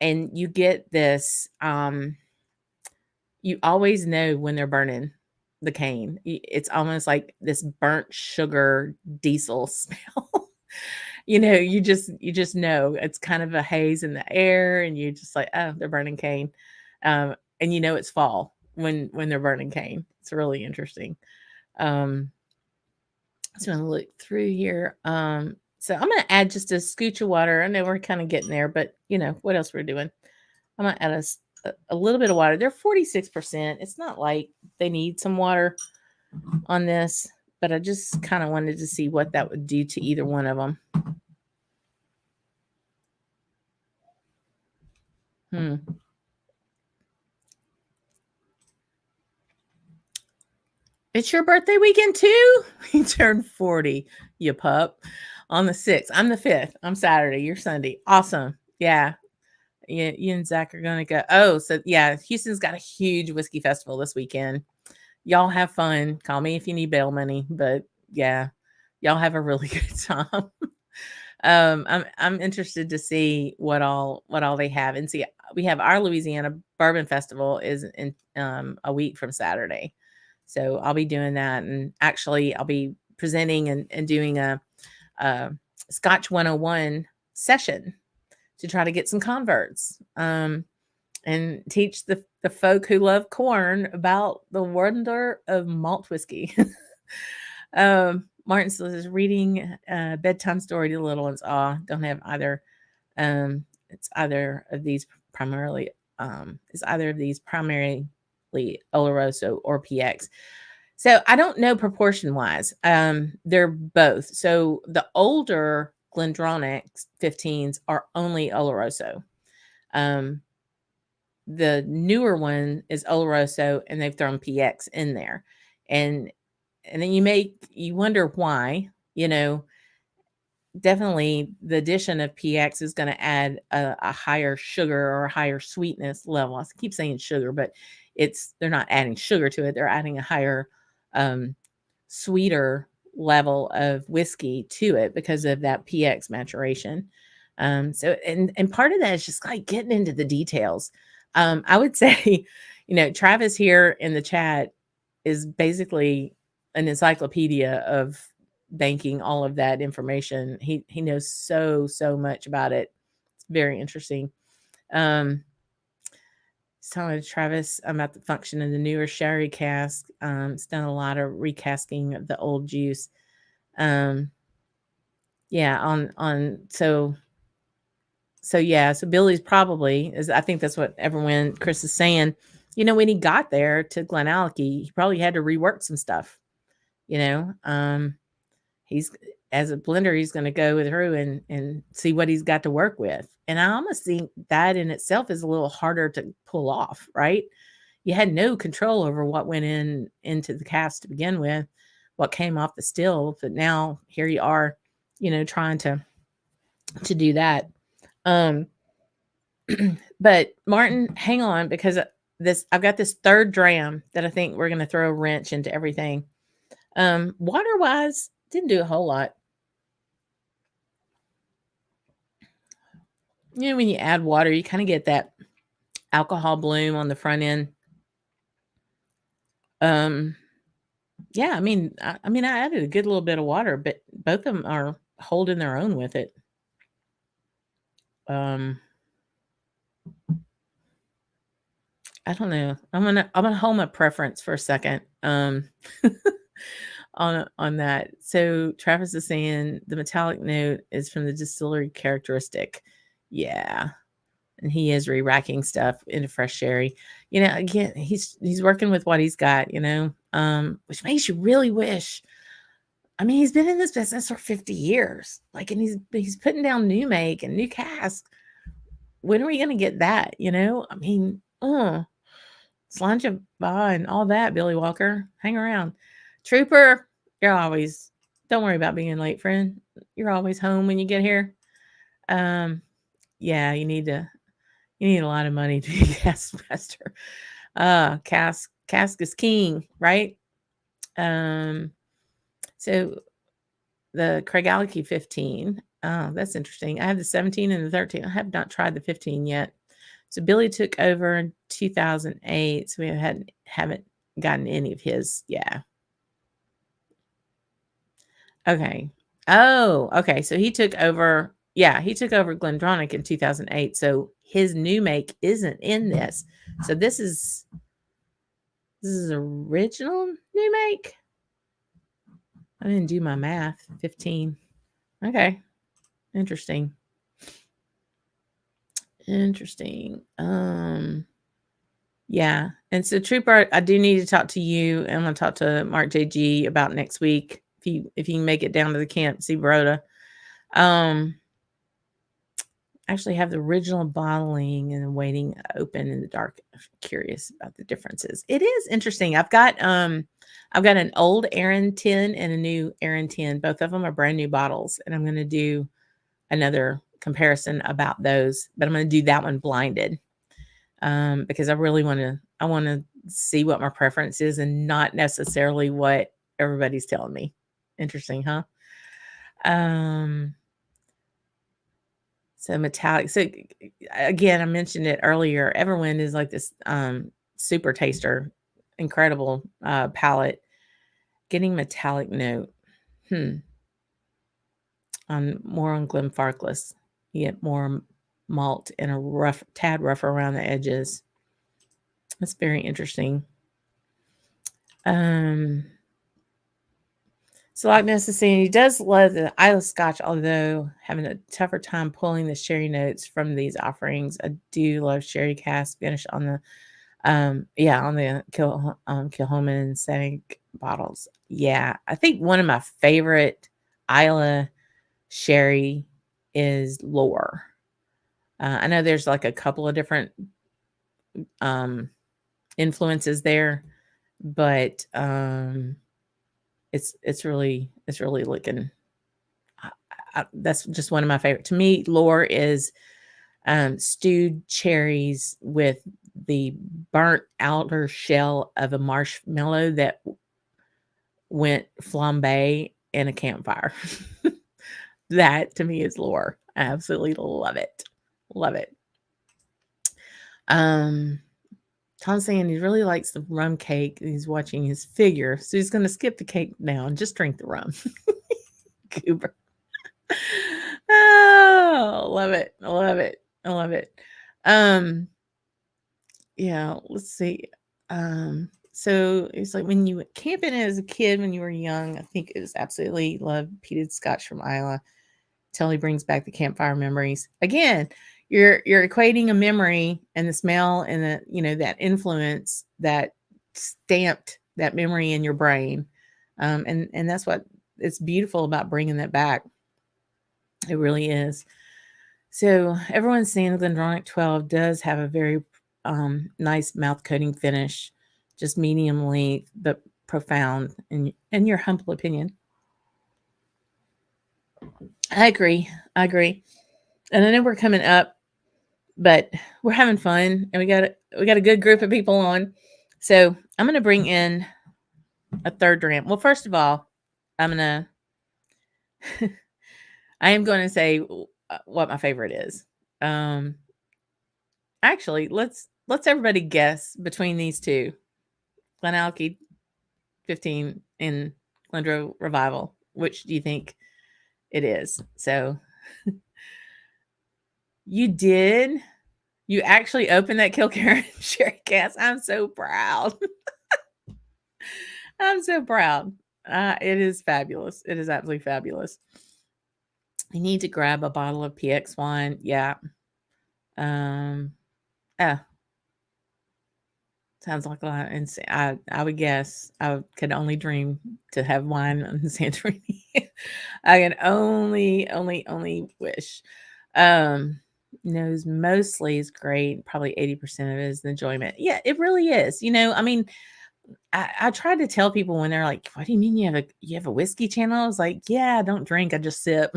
And you get this, you always know when they're burning the cane. It's almost like this burnt sugar diesel smell. You just know it's kind of a haze in the air, and you just like, oh, they're burning cane. And it's fall when they're burning cane. It's really interesting. So I'm gonna look through here. So I'm gonna add just a scooch of water. I know we're kind of getting there, but what else we're doing. I'm gonna add a little bit of water. They're 46%. It's not like they need some water on this, but I just kind of wanted to see what that would do to either one of them. It's your birthday weekend too? You turned 40, you pup. On the 6th. I'm the 5th. I'm Saturday. You're Sunday. Awesome. Yeah. You and Zach are going to go. Oh, so yeah, Houston's got a huge whiskey festival this weekend. Y'all have fun. Call me if you need bail money. But yeah, y'all have a really good time. I'm interested to see what all they have. And see, we have our Louisiana Bourbon Festival is in a week from Saturday. So I'll be doing that. And actually I'll be presenting and doing a Scotch 101 session to try to get some converts and teach the folk who love corn about the wonder of malt whiskey. Martin says reading a bedtime story to the little ones. Don't have either. It's either of these primarily. Is either of these primarily Oloroso or PX. So I don't know proportion wise. They're both. So the older GlenDronach 15s are only Oloroso. The newer one is Oloroso, and they've thrown PX in there, and then you wonder why. Definitely the addition of PX is going to add a higher sugar or a higher sweetness level. I keep saying sugar, but they're not adding sugar to it. They're adding a higher, sweeter level of whiskey to it because of that PX maturation. So part of that is just like getting into the details. I would say, Travis here in the chat is basically an encyclopedia of banking all of that information. He knows so much about it. It's very interesting. He's telling Travis about the function of the newer sherry cask. It's done a lot of recasking of the old juice. Yeah, so Billy's probably I think that's what everyone Chris is saying. When he got there to GlenAllachie, he probably had to rework some stuff. He's as a blender, he's going to go through and see what he's got to work with. And I almost think that in itself is a little harder to pull off, right? You had no control over what went into the cask to begin with, what came off the still, but now here you are, trying to do that. But Martin, hang on, because I've got this third dram that I think we're going to throw a wrench into everything. Water wise, didn't do a whole lot. when you add water, you kind of get that alcohol bloom on the front end. Yeah, I added a good little bit of water, but both of them are holding their own with it. I don't know. I'm gonna hold my preference for a second. On that. So Travis is saying the metallic note is from the distillery characteristic. Yeah. And he is re-racking stuff into fresh sherry. Again, he's working with what he's got, which makes you really wish. I mean, he's been in this business for 50 years. Like, and he's putting down new make and new cask. When are we gonna get that? I mean, Slancha and all that, Billy Walker. Hang around. Trooper, don't worry about being late, friend. You're always home when you get here. Yeah, you need a lot of money to be a cask master. Cask is king, right? So the GlenAllachie 15. Oh, that's interesting. I have the 17 and the 13. I have not tried the 15 yet. So Billy took over in 2008. So we haven't gotten any of his. Yeah. Okay. Oh, okay. So he took over. Yeah, he took over GlenDronach in 2008. So his new make isn't in this. So this is original new make. I didn't do my math. 15. Okay. Interesting. Yeah. And so Trooper, I do need to talk to you. I'm going to talk to Mark JG about next week. If you can make it down to the camp, see Broda. Actually have the original bottling and waiting open in the dark. I'm curious about the differences. It is interesting. I've got an old Aaron tin and a new Aaron tin. Both of them are brand new bottles, and I'm going to do another comparison about those, but I'm going to do that one blinded. Because I really want to see what my preference is and not necessarily what everybody's telling me. Interesting, huh? So metallic. So again, I mentioned it earlier. Everwind is like this super taster, incredible palette. Getting metallic note. More on Glenfarclas. You get more malt and a tad rough around the edges. That's very interesting. So like Ness is saying, he does love the Isle Scotch, although having a tougher time pulling the sherry notes from these offerings. I do love sherry cask finish on the on the Kilhoman Scenic bottles. Yeah, I think one of my favorite Isla sherry is Lore. I know there's like a couple of different influences there, but it's really looking. That's just one of my favorite. To me, Lore is stewed cherries with the burnt outer shell of a marshmallow that went flambe in a campfire. That to me is Lore. I absolutely love it. Love it. Tom's saying he really likes the rum cake. He's watching his figure. So he's going to skip the cake now and just drink the rum. Goober. Oh, love it. I love it. I love it. Yeah, let's see. So it's like when you went camping as a kid when you were young, I think it was absolutely love peated Scotch from Isla. Till he brings back the campfire memories. Again, you're equating a memory and the smell and the that influence that stamped that memory in your brain, and that's what it's beautiful about bringing that back. It really is. So everyone's saying GlenDronach 12 does have a very nice mouth coating finish, just medium length but profound. In your humble opinion, I agree. And I know we're coming up, but we're having fun, and we got a good group of people on. So I'm going to bring in a third dram. Well, first of all, I am going to say what my favorite is. Um, actually, let's everybody guess between these two, GlenAllachie 15 and GlenDronach Revival. Which do you think it is? So you did. You actually opened that Kilkerran sherry cask. I'm so proud. I'm so proud. It is fabulous. It is absolutely fabulous. You need to grab a bottle of PX wine. Yeah. Um. Oh, sounds like a lot. And I would guess I could only dream to have wine on Santorini. I can only wish. Knows mostly is great. Probably 80% of it is the enjoyment. Yeah, it really is. I mean, I try to tell people when they're like, "What do you mean you have a whiskey channel?" I was like, "Yeah, I don't drink. I just sip."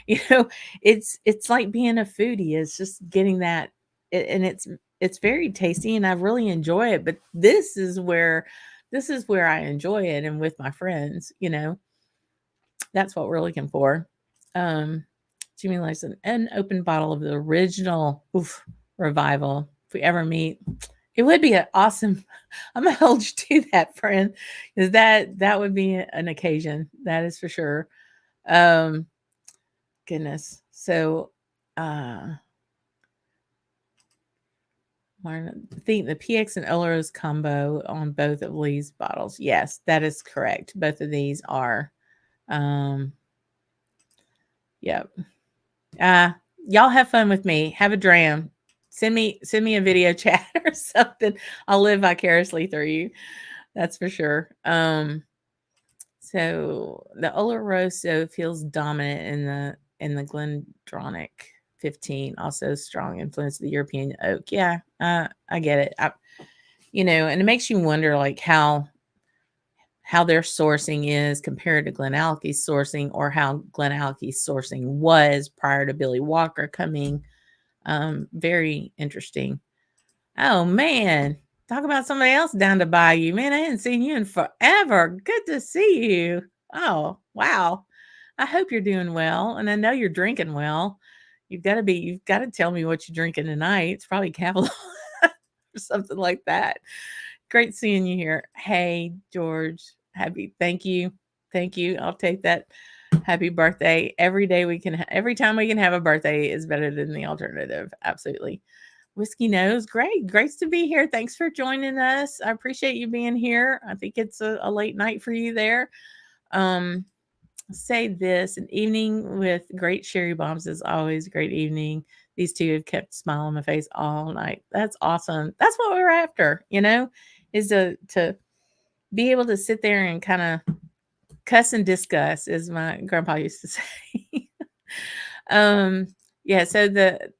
you know, it's like being a foodie. It's just getting that, and it's very tasty, and I really enjoy it. But this is where I enjoy it, and with my friends, that's what we're looking for. Um, Jimmy likes an unopened bottle of the original revival. If we ever meet, it would be an awesome. I'm gonna hold you to that, friend, because that would be an occasion. That is for sure. Um, Goodness. So, I think the PX and Oloro's combo on both of Lee's bottles. Yes, that is correct. Both of these are. Um, yep. Y'all have fun with me. Have a dram. Send me a video chat or something. I'll live vicariously through you. That's for sure. So the Oloroso feels dominant in the GlenDronach 15. Also strong influence of the European oak. Yeah, I get it. And it makes you wonder like how their sourcing is compared to GlenAllachie's sourcing, or how GlenAllachie's sourcing was prior to Billy Walker coming. Very interesting. Oh man, talk about somebody else down to Bayou. Man, I hadn't seen you in forever. Good to see you. Oh, wow. I hope you're doing well, and I know you're drinking well. You've got to tell me what you're drinking tonight. It's probably Cavalier or something like that. Great seeing you here. Hey, George. Thank you. Thank you. I'll take that. Happy birthday. Every time we can have a birthday is better than the alternative. Absolutely. Whiskey Nose, great. Great to be here. Thanks for joining us. I appreciate you being here. I think it's a late night for you there. Um, say this, an evening with great sherry bombs is always a great evening. These two have kept a smile on my face all night. That's awesome. That's what we're after, is to be able to sit there and kind of cuss and discuss, as my grandpa used to say. um yeah, so the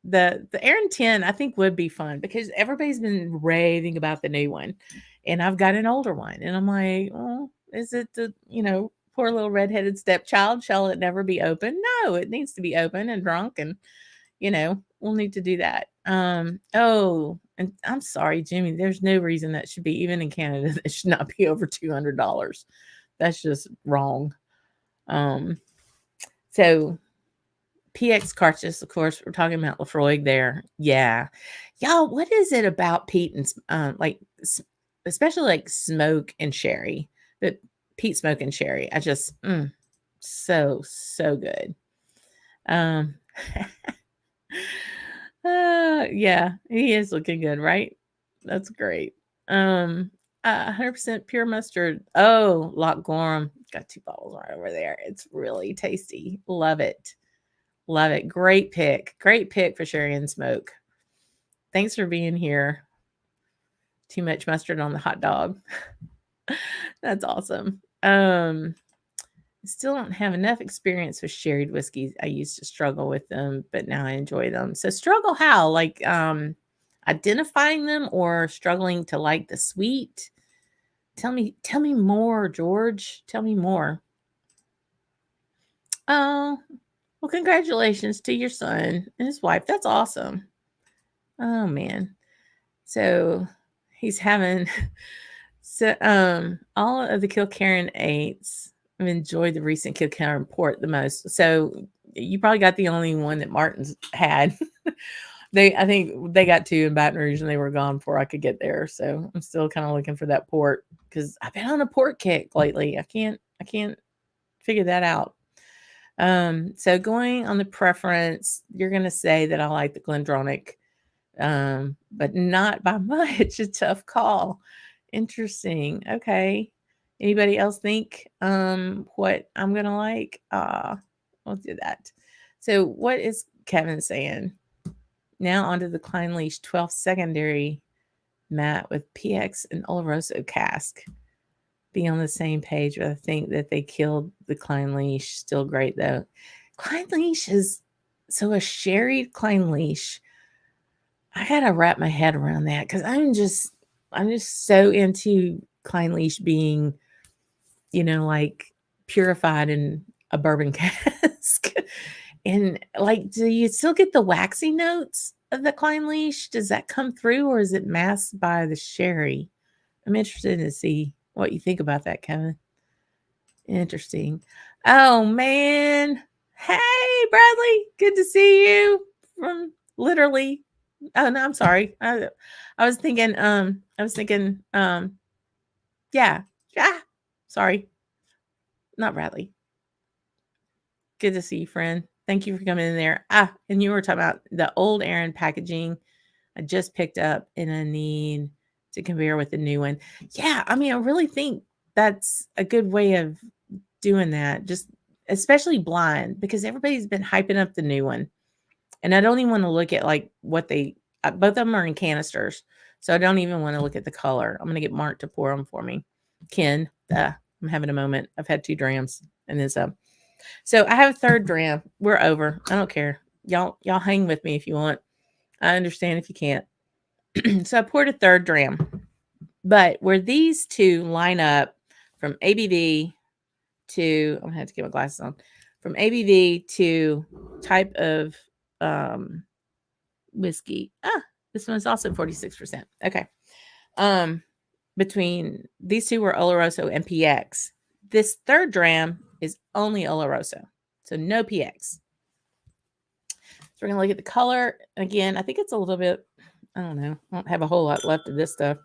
Aaron 10 I think would be fun because everybody's been raving about the new one, and I've got an older one, and I'm like, oh, is it the poor little redheaded stepchild, shall it never be open? No, it needs to be open and drunk, and we'll need to do that. Oh, and I'm sorry, Jimmy, there's no reason that should be, even in Canada, that should not be over $200. That's just wrong. So PX cartridges, of course, we're talking about Lafroig there. Yeah. Y'all, what is it about peat and especially like smoke and sherry? But peat, smoke, and sherry, I just so good. Um yeah, he is looking good, right? That's great. 100% pure mustard. Oh, Loch Gorham. Got 2 bottles right over there. It's really tasty. Love it. Love it. Great pick. Great pick for sherry and smoke. Thanks for being here. Too much mustard on the hot dog. That's awesome. Still don't have enough experience with sherried whiskeys. I used to struggle with them, but now I enjoy them. So struggle how? Like identifying them, or struggling to like the sweet? Tell me more, George. Tell me more. Oh, well, congratulations to your son and his wife. That's awesome. Oh man. So he's having all of the Kilkerran eights. I've enjoyed the recent Kilkerran port the most. So you probably got the only one that Martin's had. I think they got 2 in Baton Rouge and they were gone before I could get there. So I'm still kind of looking for that port because I've been on a port kick lately. I can't figure that out. So going on the preference, you're gonna say that I like the GlenDronach, but not by much. A tough call. Interesting. Okay. Anybody else think what I'm gonna like? We'll do that. So what is Kevin saying? Now onto the GlenAllachie 12 secondary mat with PX and Oloroso cask. Be on the same page, but I think that they killed the GlenAllachie. Still great though. GlenAllachie is so a sherry GlenAllachie. I gotta wrap my head around that because I'm just so into GlenAllachie being, like purified in a bourbon cask. And like, do you still get the waxy notes of the GlenAllachie? Does that come through or is it masked by the sherry? I'm interested to see what you think about that, Kevin. Interesting. Oh man. Hey, Bradley. Good to see you from literally. Oh no, I'm sorry. I was thinking, yeah. Sorry. Not Bradley. Good to see you, friend. Thank you for coming in there. And you were talking about the old Aaron packaging I just picked up and I need to compare with the new one. Yeah, I mean, I really think that's a good way of doing that. Just especially blind because everybody's been hyping up the new one. And I don't even want to look at like what they both of them are in canisters. So I don't even want to look at the color. I'm going to get Mark to pour them for me. Ken, I'm having a moment. I've had 2 drams and then some. So I have a 3rd dram. We're over. I don't care. Y'all hang with me if you want. I understand if you can't. So I poured a 3rd dram. But where these 2 line up from ABV to, I'm going to have to get my glasses on, from ABV to type of whiskey. This one's also 46%. Okay. Between these 2 were Oloroso and PX. This 3rd dram is only Oloroso. So no PX. So we're going to look at the color. Again, I think it's a little bit, I don't know. I don't have a whole lot left of this stuff.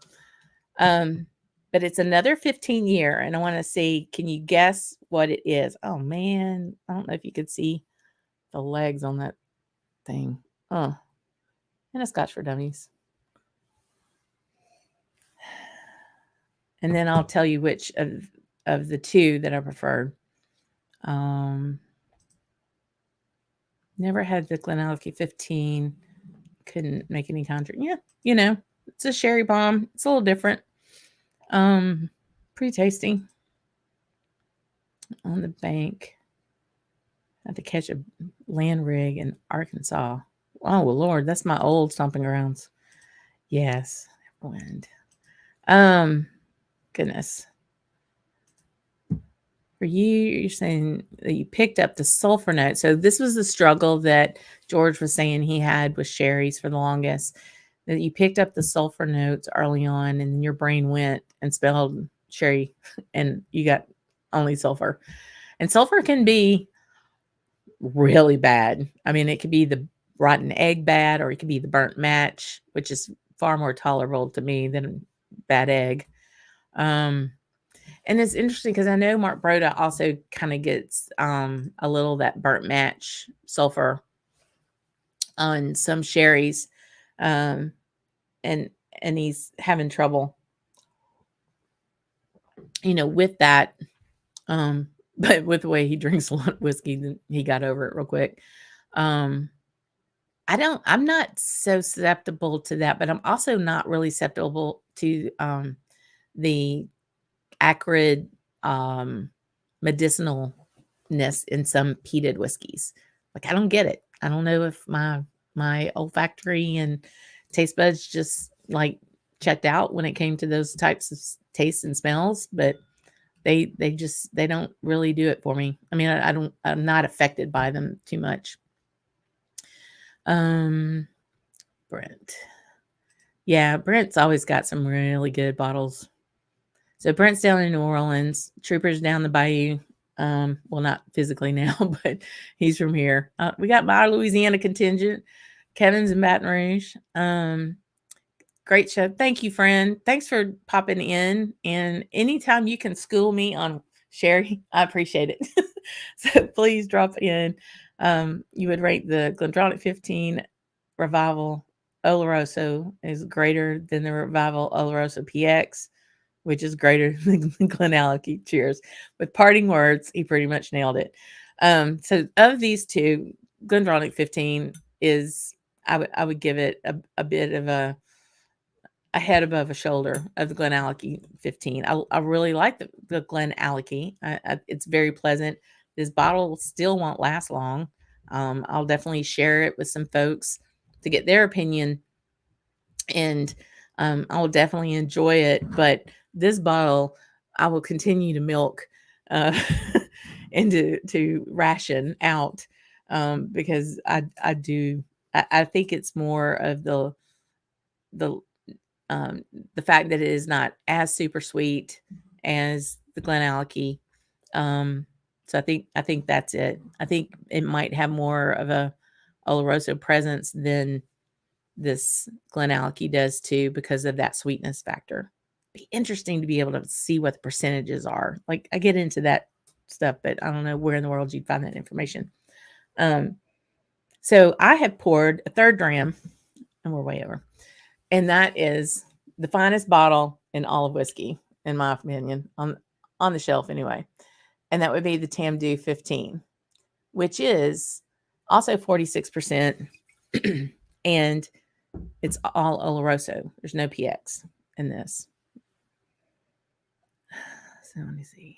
But it's another 15 year. And I want to see, can you guess what it is? Oh, man. I don't know if you could see the legs on that thing. Oh, and a Scotch for Dummies. And then I'll tell you which of the 2 that I preferred. Never had the GlenAllachie 15. Couldn't make any contract. Yeah, it's a sherry bomb. It's a little different. Pretty tasty. On the bank. I had to catch a land rig in Arkansas. Oh, well, Lord, that's my old stomping grounds. Yes, wind. Goodness. For you're saying that you picked up the sulfur note. So this was the struggle that George was saying he had with sherries for the longest. That you picked up the sulfur notes early on, and your brain went and spelled sherry, and you got only sulfur. And sulfur can be really bad. I mean, it could be the rotten egg bad, or it could be the burnt match, which is far more tolerable to me than bad egg. And it's interesting because I know Mark Broda also kind of gets a little that burnt match sulfur on some sherries. And he's having trouble, with that. But with the way he drinks a lot of whiskey, he got over it real quick. I'm not so susceptible to that, but I'm also not really susceptible to the acrid medicinalness in some peated whiskeys. Like, I don't get it. I don't know if my olfactory and taste buds just like checked out when it came to those types of tastes and smells, but they don't really do it for me. I mean, I'm not affected by them too much. Brent. Yeah, Brent's always got some really good bottles. So Brent's down in New Orleans, Troopers down the Bayou. Well, not physically now, but he's from here. We got my Louisiana contingent. Kevin's in Baton Rouge. Great show. Thank you, friend. Thanks for popping in. And anytime you can school me on sherry, I appreciate it. So please drop in. You would rate the GlenDronach 15 Revival Oloroso is greater than the Revival Oloroso PX, which is greater than GlenAllachie. Cheers. With parting words, he pretty much nailed it. So of these two, GlenDronach 15 is, I would give it a bit of a head above a shoulder of the GlenAllachie 15. I really like the GlenAllachie. It's very pleasant. This bottle still won't last long. I'll definitely share it with some folks to get their opinion, and I will definitely enjoy it. But this bottle, I will continue to milk uh, and to ration out, because I do. I think it's more of the the fact that it is not as super sweet as the GlenAllachie. So I think that's it. I think it might have more of a Oloroso presence than this GlenAllachie does too, because of that sweetness factor. Be interesting to be able to see what the percentages are. Like, I get into that stuff, but I don't know where in the world you'd find that information. So I have poured a third dram, and we're way over. And that is the finest bottle in all of whiskey, in my opinion, on the shelf anyway. And that would be the Tamdhu 15, which is also 46%. And it's all Oloroso. There's no PX in this. So let me see.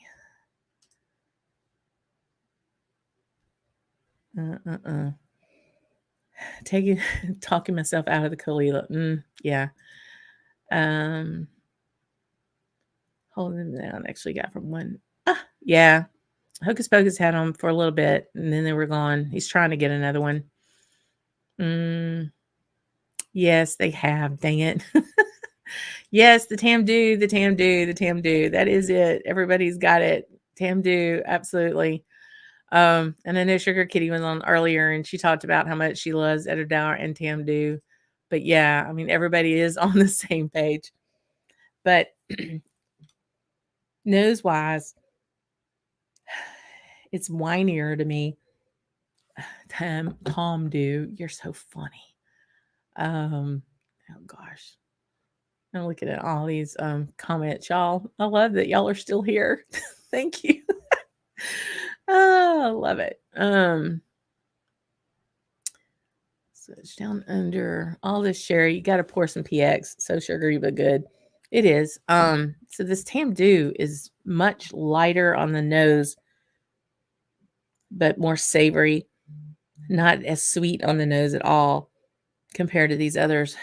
Talking myself out of the Kalila. Yeah. Holding them down. Actually got from one. Yeah. Hocus Pocus had them for a little bit, and then they were gone. He's trying to get another one. Yes, they have. Dang it. Yes, the Tamdhu. That is it. Everybody's got it. Tamdhu, absolutely. And I know Sugar Kitty was on earlier, and she talked about how much she loves Edderdour and Tamdhu. But yeah, I mean, everybody is on the same page. But nose wise, it's winier to me. Tamdhu, you're so funny. Oh gosh. I'm looking at all these comments, y'all. I love that y'all are still here. Thank you. Oh, I love it. So it's down under all this sherry. You got to pour some PX. So sugary but good. It is. So this Tamdhu is much lighter on the nose, but more savory. Not as sweet on the nose at all compared to these others.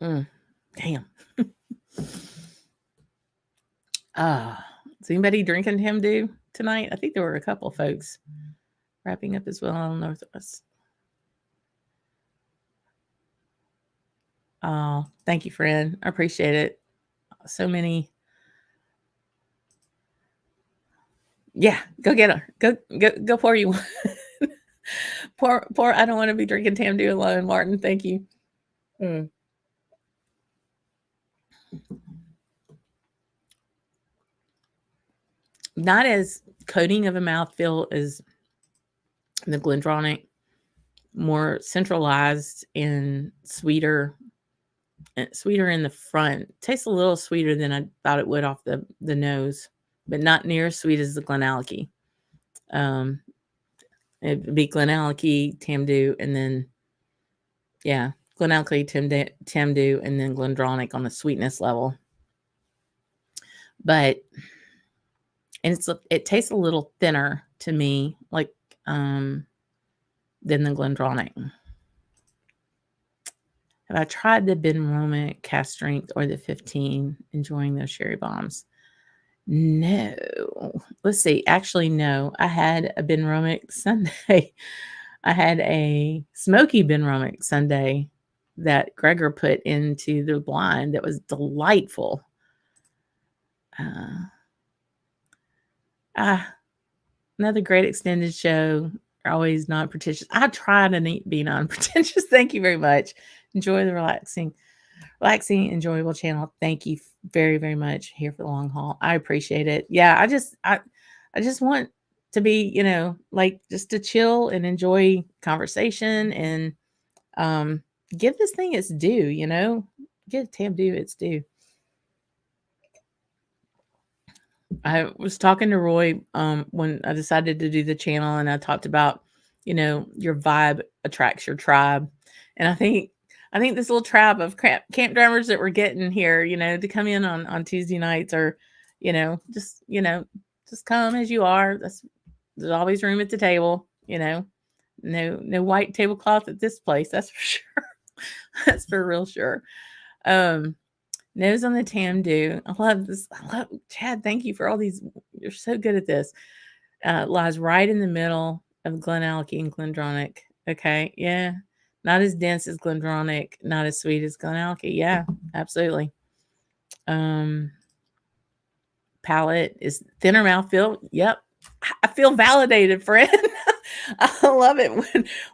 Damn. Is anybody drinking Tamdhu tonight? I think there were a couple folks wrapping up as well on Northwest. Oh, thank you, friend. I appreciate it. So many. Yeah, go get her. Go pour you one. pour. I don't want to be drinking Tamdhu alone, Martin. Thank you. Not as coating of a mouthfeel as the GlenDronach. More centralized and sweeter in the front. Tastes a little sweeter than I thought it would off the nose, but not near as sweet as the GlenAllachie. It'd be GlenAllachie, Tamdhu, and then GlenAllachie, Tamdhu, and then GlenDronach on the sweetness level. But it tastes a little thinner to me, like than the GlenDronach. Have I tried the BenRomic cask strength or the 15? Enjoying those sherry bombs? No. Let's see. Actually, no. I had a BenRomic Sunday. I had a smoky BenRomic Sunday that Gregor put into the blind that was delightful. Another great extended show. Always non-pretentious. I try to be non-pretentious. Thank you very much. Enjoy the relaxing, enjoyable channel. Thank you very, very much. Here for the long haul. I appreciate it. Yeah, I just want to be, like just to chill and enjoy conversation and give this thing its due. Give Tam due its due. I was talking to Roy when I decided to do the channel, and I talked about, your vibe attracts your tribe. And I think this little tribe of camp drummers that we're getting here, to come in on Tuesday nights, or, just come as you are. There's always room at the table, no white tablecloth at this place. That's for sure. That's for real sure. Nose on the Tam do. I love this. Chad. Thank you for all these. You're so good at this. Lies right in the middle of GlenAllachie and GlenDronach. Okay. Yeah. Not as dense as GlenDronach, not as sweet as GlenAllachie. Yeah, absolutely. Palate is thinner mouthfeel. Yep. I feel validated, friend. I love it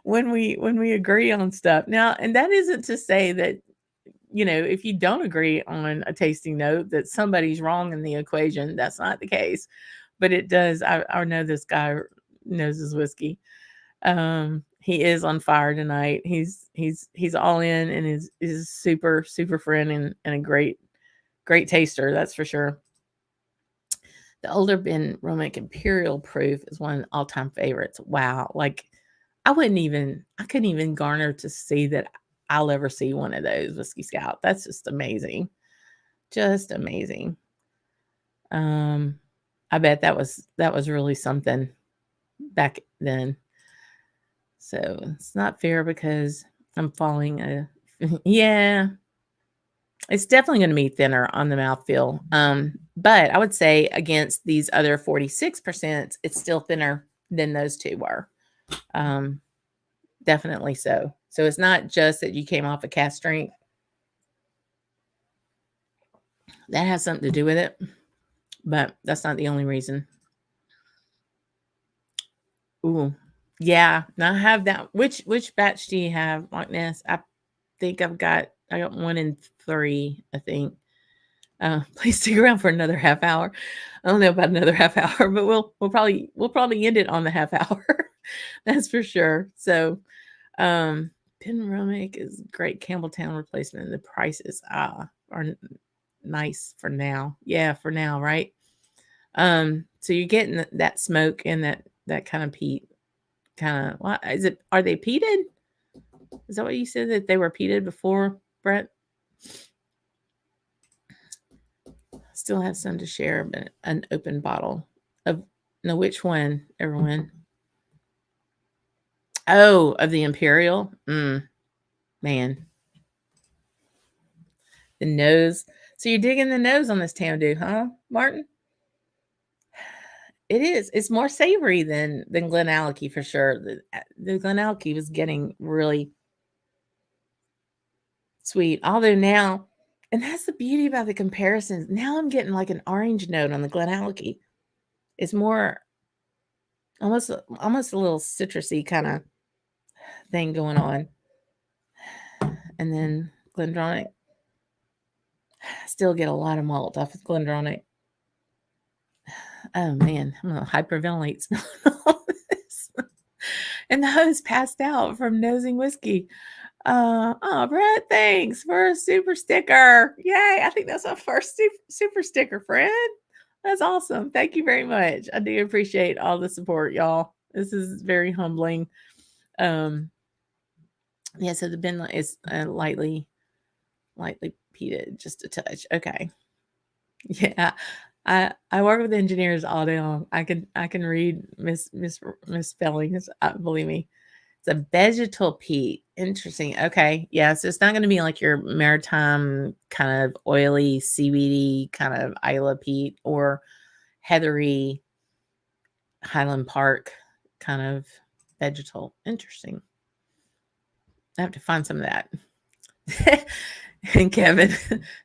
when we agree on stuff. Now, and that isn't to say that, if you don't agree on a tasting note, that somebody's wrong in the equation. That's not the case. But it does. I know this guy knows his whiskey. He is on fire tonight. He's all in, and is super, super friend, and a great taster. That's for sure. The older Ben Romick Imperial Proof is one of the all-time favorites. Wow. Like I couldn't even garner to see that I'll ever see one of those Whiskey Scout. That's just amazing. Just amazing. I bet that was really something back then. So it's not fair because I'm falling yeah. It's definitely going to be thinner on the mouthfeel. But I would say against these other 46%, it's still thinner than those two were. Definitely so. So it's not just that you came off a cask strength. That has something to do with it, but that's not the only reason. Ooh, yeah. Now I have that. Which batch do you have, Loch Ness? I think I got 1 in 3. I think. Please stick around for another half hour. I don't know about another half hour, but we'll probably end it on the half hour. That's for sure. So, Ben Romick is great Campbelltown replacement. The prices are nice for now. Yeah, for now, right? So you're getting that smoke and that kind of peat. Kind of what is it? Are they peated? Is that what you said, that they were peated before, Brett? Still have some to share, but an open bottle of which one, everyone? Oh, of the Imperial. Man, the nose. So you're digging the nose on this Tam, huh, Martin? It is. It's more savory than GlenAllachie for sure. The GlenAllachie was getting really sweet, although now, and that's the beauty about the comparisons. Now I'm getting like an orange note on the GlenAllachie. It's more almost a little citrusy kind of thing going on. And then GlenDronach. Still get a lot of malt off of GlenDronach. Oh man, I'm gonna hyperventilate smelling all this. And the host passed out from nosing whiskey. Oh, Brett, thanks for a super sticker. Yay. I think that's our first super sticker, friend. That's awesome. Thank you very much. I do appreciate all the support, y'all. This is very humbling. Yeah, so the bin is lightly peated, just a touch. Okay. Yeah. I work with engineers all day long. I can read misspellings. Believe me. It's a vegetal peat. Interesting. Okay. Yeah. So it's not going to be like your maritime kind of oily, seaweedy kind of Isla peat, or heathery Highland Park kind of vegetal. Interesting. I have to find some of that. And Kevin,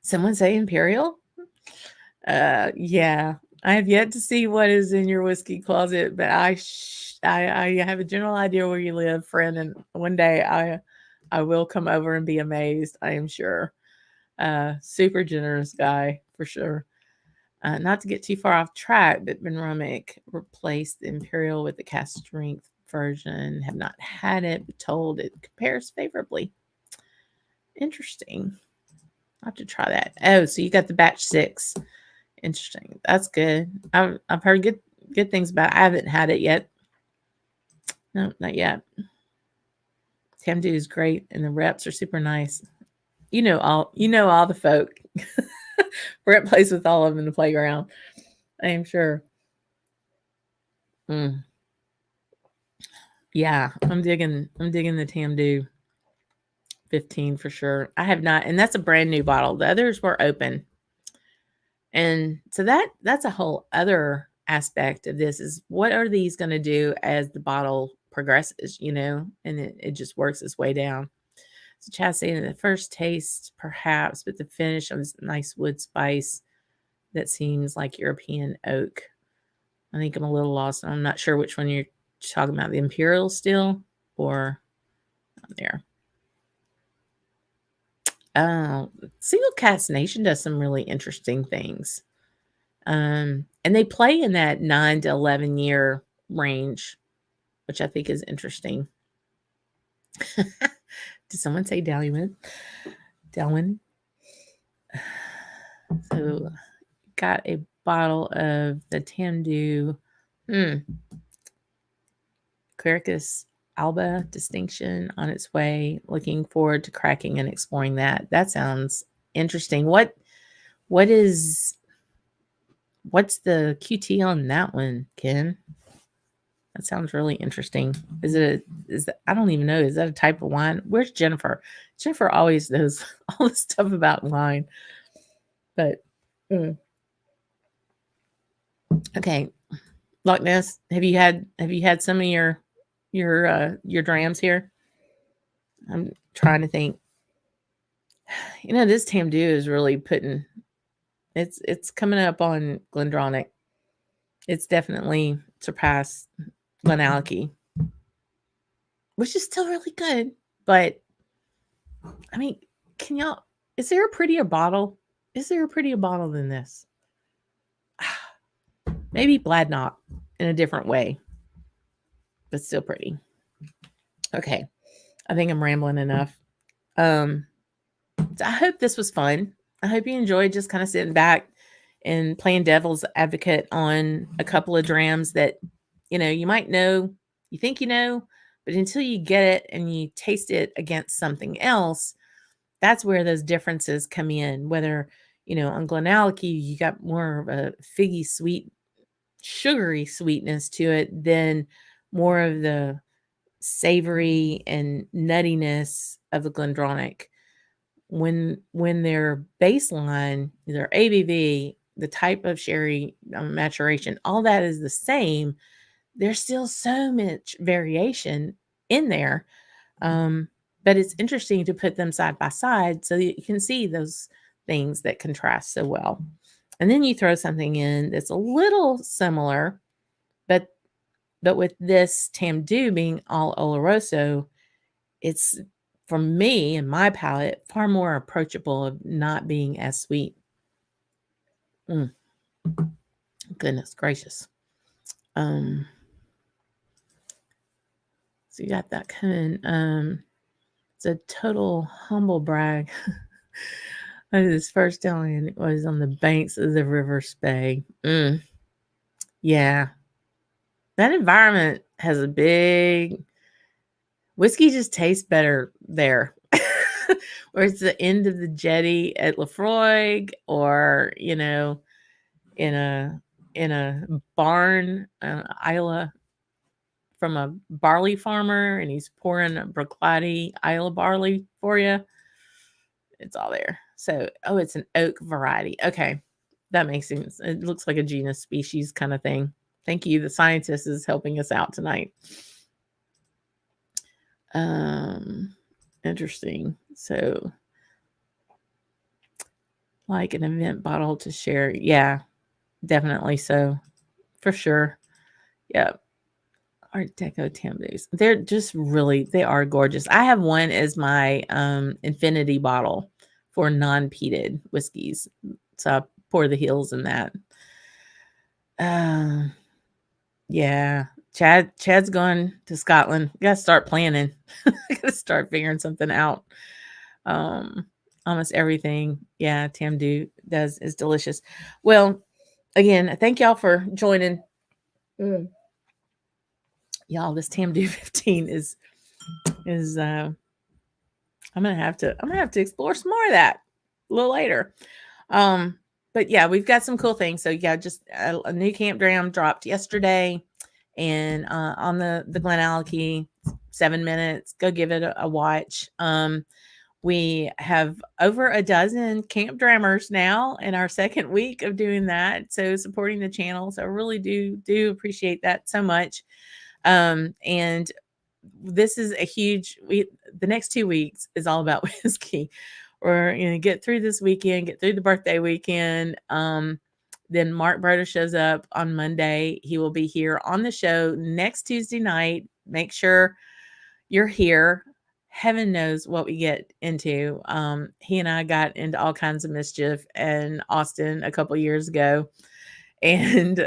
someone say imperial? Yeah, I have yet to see what is in your whiskey closet, but I have a general idea where you live, friend, and one day I will come over and be amazed. I am sure. Super generous guy for sure. Not to get too far off track, but GlenDronach replaced the imperial with the cask strength version. Have not had it, but told it compares favorably. Interesting. I'll have to try that. Oh, so you got the batch 6. Interesting. That's good. I've heard good things about it. I haven't had it yet. No, not yet. Camp is great and the reps are super nice. You know all the folk. We're at place with all of them in the playground. I am sure. Mm. Yeah, I'm digging the Tamdu 15 for sure. I have not, and that's a brand new bottle. The others were open. And so that's a whole other aspect of this is what are these going to do as the bottle progresses, and it just works its way down. So Chad's saying the first taste, perhaps, but the finish of this nice wood spice that seems like European oak. I think I'm a little lost. I'm not sure which one you're talking about, the Imperial still or there. Single Cask Nation does some really interesting things. And they play in that 9 to 11 year range, which I think is interesting. Did someone say Dalwin? Dalwin? So, got a bottle of the Tamdu Quercus Alba distinction on its way. Looking forward to cracking and exploring that. That sounds interesting. What's the QT on that one, Ken? That sounds really interesting. I don't even know. Is that a type of wine? Where's Jennifer? Jennifer always knows all the stuff about wine. But okay. Loch Ness, have you had some of your drams here? I'm trying to think. This Tamdu is really putting it's coming up on GlenDronach. It's definitely surpassed GlenAllachie, which is still really good. But I mean, is there a prettier bottle? Is there a prettier bottle than this? Maybe Bladnock in a different way, but still pretty. Okay. I think I'm rambling enough. I hope this was fun. I hope you enjoyed just kind of sitting back and playing devil's advocate on a couple of drams that, you might know, you think but until you get it and you taste it against something else, that's where those differences come in. Whether, on GlenAllachie, you got more of a figgy sweet, sugary sweetness to it than more of the savory and nuttiness of the GlenDronach. When their baseline, their ABV, the type of sherry maturation, all that is the same, there's still so much variation in there. But it's interesting to put them side by side so that you can see those things that contrast so well. And then you throw something in that's a little similar, but with this Tamdu being all Oloroso, it's, for me and my palate, far more approachable of not being as sweet. Goodness gracious. So you got that coming. It's a total humble brag. His first stallion was on the banks of the River Spey. Yeah. That environment has a big whiskey just tastes better there. Or it's the end of the jetty at Lefroy, or in a barn, Isla, from a barley farmer, and he's pouring a Bruichladdich Isla barley for you. It's all there. So, it's an oak variety. Okay, that makes sense. It looks like a genus species kind of thing. Thank you. The scientist is helping us out tonight. Interesting. So Like an event bottle to share. Yeah, definitely so. For sure. Yep. Art Deco tamboos. They're just really, they are gorgeous. I have one as my infinity bottle for non-peated whiskeys. So I pour the heels in that. Uh, yeah. Chad's going to Scotland. Gotta start planning. Gotta start figuring something out. Um, almost everything. Yeah, tamdu does is delicious. Well, again, thank y'all for joining. Mm. Y'all, this tamdu 15 is I'm gonna have to explore some more of that a little later. Um, but yeah, we've got some cool things. So yeah, just a new Camp Dram dropped yesterday, and on the GlenAllachie, 7 minutes. Go give it a watch. We have over a dozen Camp Drammers now in our second week of doing that. So supporting the channel. So I really do appreciate that so much. And this is a huge the next 2 weeks is all about whiskey. We're gonna get through this weekend, get through the birthday weekend. Then Mark Broder shows up on Monday. He will be here on the show next Tuesday night. Make sure you're here. Heaven knows what we get into. He and I got into all kinds of mischief in Austin a couple years ago. And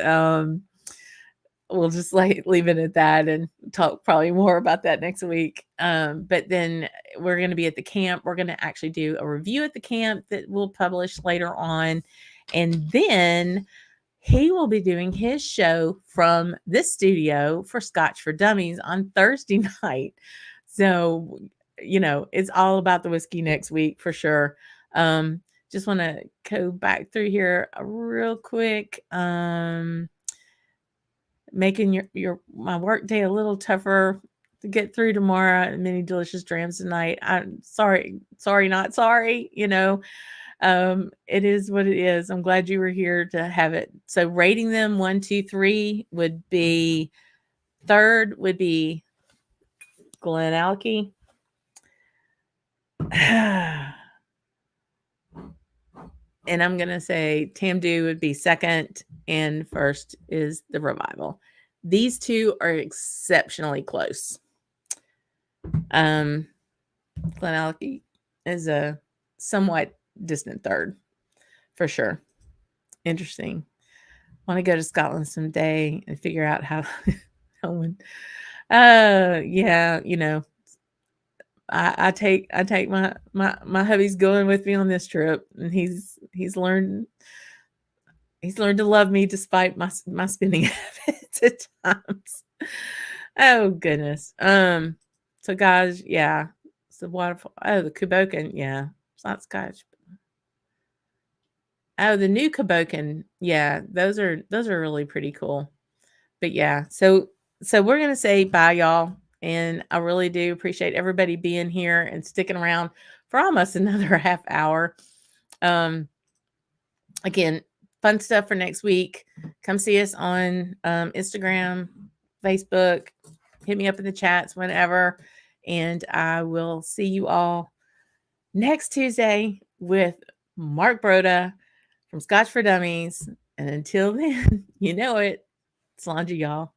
we'll just leave it at that and talk probably more about that next week. But then we're going to be at the camp. We're going to actually do a review at the camp that we'll publish later on. And then he will be doing his show from this studio for Scotch for Dummies on Thursday night. So, it's all about the whiskey next week for sure. Just want to go back through here real quick. Making my work day a little tougher to get through tomorrow. Many delicious drams tonight. I'm sorry, not sorry. It is what it is. I'm glad you were here to have it. So rating them 1, 2, 3 would be, third would be GlenAllachie. And I'm gonna say Tamdu would be second, and first is the Revival. These two are exceptionally close. GlenAllachie is a somewhat distant third, for sure. Interesting. Want to go to Scotland someday and figure out how. Yeah, I take my hubby's going with me on this trip, and he's learned to love me despite my spending habits at times. Oh goodness. So guys, yeah, it's the waterfall. Oh, the Kubokan, yeah, it's not Scotch. Oh, the new Kubokan, yeah, those are really pretty cool. But yeah, so we're gonna say bye, y'all, and I really do appreciate everybody being here and sticking around for almost another half hour. Again, fun stuff for next week. Come see us on Instagram, Facebook. Hit me up in the chats whenever, and I will see you all next Tuesday with Mark Broda from Scotch for Dummies. And until then, you know it. Sláinte, y'all.